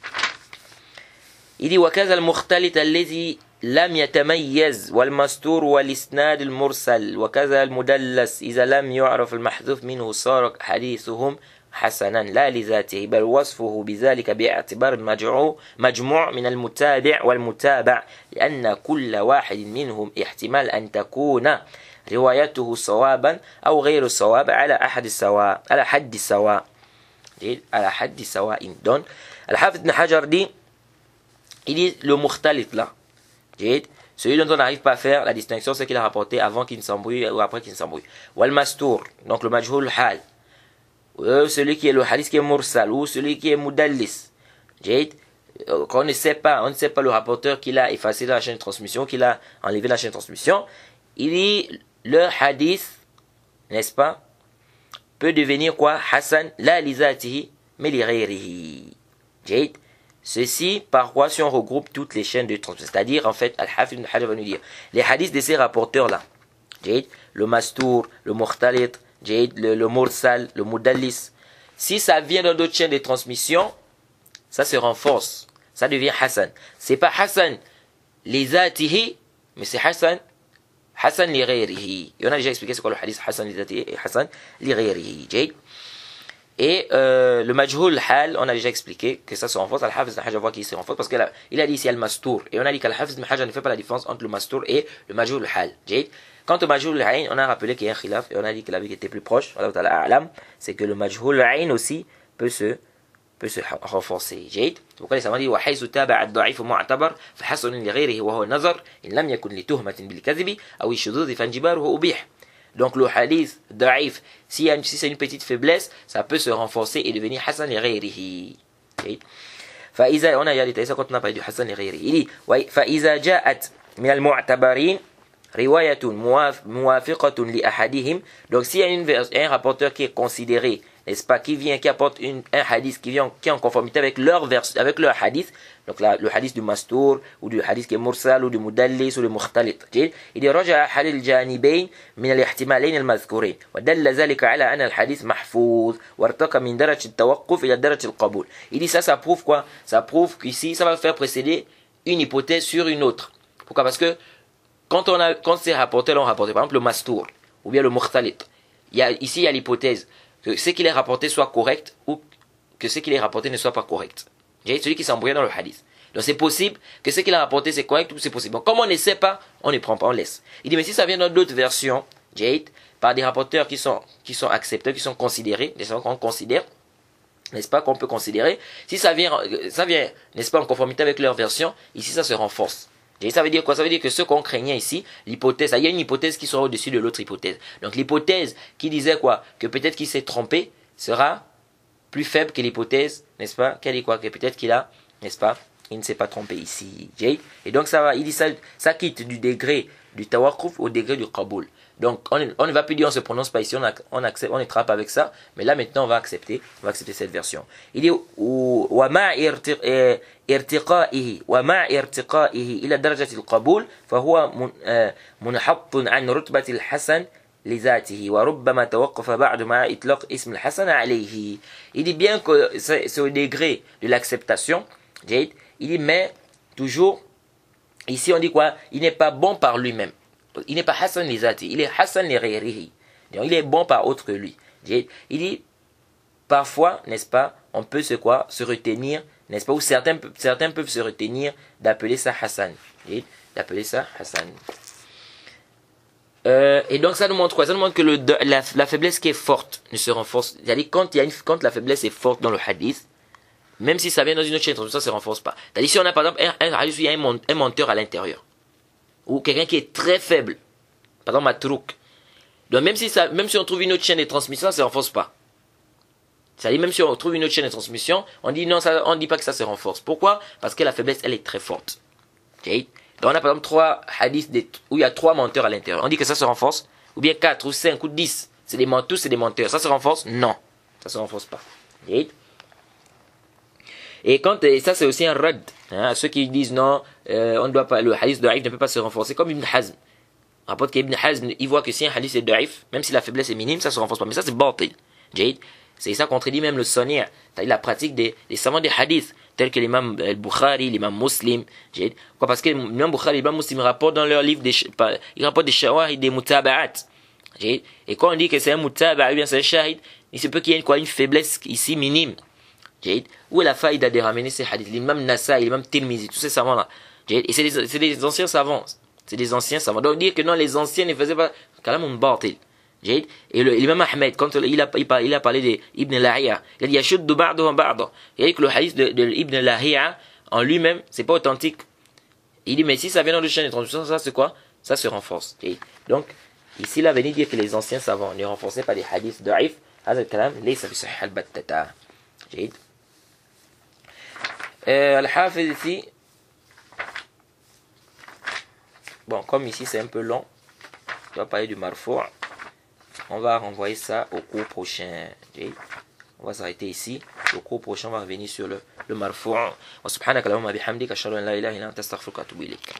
Il dit وَكَذَا الْمُخْتَلِطَ الَّذِي لَمْ يَتَمَيَّزْ وَالْمَسْتُورُ وَالْإِسْنَادُ الْمُرْسَلُ وَكَذَا الْمُدَلَّسِ إِذَا لَمْ يُعْرَفْ الْمَحْذُوفُ مِنْهُ صَارَ حَدِيثُهُم حسنا لا لذاته بل وصفه بذلك باعتبار مجموع من المتابع والمتابع لأن كل واحد منهم احتمال أن تكون روايته صوابا أو غير صواب على حد السواء donc الحافظ ابن حجر dit il dit le mukhtalif là celui dont on n'arrive pas à faire la distinction c'est qu'il a rapporté avant qu'il ne s'embrouille ou après qu'il ne s'embrouille wal mastour donc le majhul hal celui qui est le hadith qui est mursal ou celui qui est mudallis, qu'on ne sait pas, on ne sait pas le rapporteur qui l'a effacé dans la chaîne de transmission, qui l'a enlevé la chaîne de transmission. Il dit le hadith, n'est-ce pas, peut devenir quoi? Hassan la lizatihi, mais لغيره. جيد. Ceci, par quoi si on regroupe toutes les chaînes de transmission. C'est-à-dire, en fait, Al-Hafid ibn Hajar va nous dire, les hadiths de ces rapporteurs-là, le Mastour, le Mukhtalit, le Mursal, le Mudallis, si ça vient dans d'autres chaînes de transmission, ça se renforce. Ça devient Hassan. C'est pas Hassan les atihi, mais c'est Hassan li ghayrihi. Et on a déjà expliqué c'est quoi le hadith Hassan li atihi et Hassan li ghayrihi. Et le majhul hal, on a déjà expliqué que ça se renforce. Al-Hafiz ibn Hajar voit qu'il se renforce parce qu'il a dit ici al-mastour. Et on a dit qu'Al-Hafiz ibn Hajar ne fait pas la différence entre le mastour et le majhul hal. Quant au majhul ayn, on a rappelé qu'il y a un khilaf et on a dit que la vie qui était plus proche, c'est que le majhul ayn aussi peut se renforcer. جيد. وقال السماوي وحيث تابع الضعيف معتبر فحسن لغيره وهو النظر إن لم يكن لتهمة بالكذب أو الشذوذ فانجباره أبيح. Donc le hadith daif, si c'est une petite faiblesse, ça peut se renforcer et devenir hasan li ghayrihi. فإذا on a déjà détaillé ça quand on a parlé du hasan li ghayrihi. Il dit فإذا جاءت من المعتبرين رواية موافقة لأحدهم. Donc s'il y a un rapporteur qui est considéré, n'est-ce pas, qui apporte un hadith qui est en conformité avec leur hadith, donc le hadith du Mastour, ou du hadith qui est Mursal, ou du Mudallis, ou du Mukhtalit. Il dit رجع أحد الجانبين من الاحتمالين المذكورين ودل ذلك على أن الحديث محفوظ وارتقى من درجة التوقف إلى درجة القبول. Il dit ça prouve quoi? Ça prouve qu'ici ça va faire précéder une hypothèse sur une autre. Pourquoi? Parce que quand ces rapportés l'ont rapporté, par exemple le Mastour, ou bien le Mukhtalit, ici il y a l'hypothèse que ce qu'il est rapporté soit correct ou que ce qu'il est rapporté ne soit pas correct. Celui qui s'embrouille dans le hadith. Donc c'est possible que ce qu'il a rapporté c'est correct ou c'est possible. Donc comme on ne sait pas, on ne prend pas, on laisse. Il dit mais si ça vient dans d'autres versions, par des rapporteurs qui sont acceptés, qui sont considérés, qu'on considère, n'est-ce pas, qu'on peut considérer, si ça vient, n'est-ce pas, en conformité avec leur version, ici ça se renforce. Et ça veut dire quoi? Ça veut dire que ce qu'on craignait ici, l'hypothèse, il y a une hypothèse qui sera au-dessus de l'autre hypothèse. Donc l'hypothèse qui disait quoi? Que peut-être qu'il s'est trompé sera plus faible que l'hypothèse, n'est-ce pas? Qu'elle dit quoi? Que peut-être qu'il a, n'est-ce pas? Il ne s'est pas trompé ici. Et donc ça va, il dit ça quitte du degré du tawakkuf au degré du qaboul. Donc on ne va plus dire on se prononce pas ici, on accepte, on attrape avec ça, mais là maintenant on va accepter cette version. Il dit ومع ارتقائه إلى درجة القبول فهو منحط عن رتبة الحسن لذاته وربما توقف بعد مع إطلاق اسم الحسن عليه. Il dit bien que c'est au degré de l'acceptation, il dit mais toujours ici on dit quoi? Il n'est pas bon par lui-même. Il n'est pas Hassan li zati, il est Hassan li ghayrihi. Il est bon par autre que lui. Il dit parfois, n'est-ce pas, on peut se retenir, n'est-ce pas, ou certains peuvent se retenir d'appeler ça Hassan. D'appeler ça Hassan. Et donc ça nous montre quoi? Ça nous montre que la faiblesse qui est forte ne se renforce. C'est-à-dire quand la faiblesse est forte dans le hadith, même si ça vient dans une autre chaîne, ça ne se renforce pas. C'est-à-dire si on a par exemple un hadith où il y a un menteur à l'intérieur, ou quelqu'un qui est très faible, par exemple Matrouk. Donc même si on trouve une autre chaîne de transmission, ça ne se renforce pas. C'est-à-dire même si on trouve une autre chaîne de transmission, on dit non, on ne dit pas que ça se renforce. Pourquoi? Parce que la faiblesse, elle est très forte. Donc on a par exemple 3 hadiths où il y a 3 menteurs à l'intérieur. On dit que ça se renforce, ou bien 4 ou 5 ou 10. C'est des menteurs. Ça se renforce? Non. Ça ne se renforce pas. Et ça c'est aussi un rad. Ceux qui disent non, on ne doit pas, le hadith daif ne peut pas se renforcer, comme Ibn Hazm. Rapporte qu'Ibn Hazm, il voit que si un hadith est daif, même si la faiblesse est minime, ça ne se renforce pas. Mais ça c'est batil. C'est ça contredit même le sonnier, c'est-à-dire la pratique des savants des hadiths, tels que l'imam al-Bukhari, l'imam Muslim. Pourquoi? Parce que l'imam Bukhari et l'imam Muslim rapportent dans leur livre ils rapportent des shawahid, des mutaba'at. Et quand on dit que c'est un mutaba'a, bien c'est un shahid, il se peut qu'il y ait une faiblesse ici minime. Où est la faïda de ramener ces hadiths? L'imam Nasa'i, l'imam Tirmizi, tous ces savants-là. Et c'est des anciens savants. C'est des anciens savants. Donc dire que non, les anciens ne faisaient pas kalam batil. Et l'imam Ahmed, quand il a parlé d'Ibn Lahiya, il a dit yashuddu ba'duhum ba'da. Il a dit que le hadith de Ibn Lahiya, en lui-même, c'est pas authentique. Il dit mais si ça vient dans le chaîne de transmission, ça c'est quoi? Ça se renforce. Donc, ici il a venu dire que les anciens savants ne renforçaient pas les hadiths da'if. هذا الكلام ليس بصحيح البتة. جيد. Al-Hafiz ici, bon, comme ici c'est un peu long, on va parler du marfou', on va renvoyer ça au cours prochain. On va s'arrêter ici. Le cours prochain va revenir sur le marfou'. Wa subhanaka Allahumma bihamdika ashhadu an la ilaha illa anta astaghfiruka wa atubu ilayk.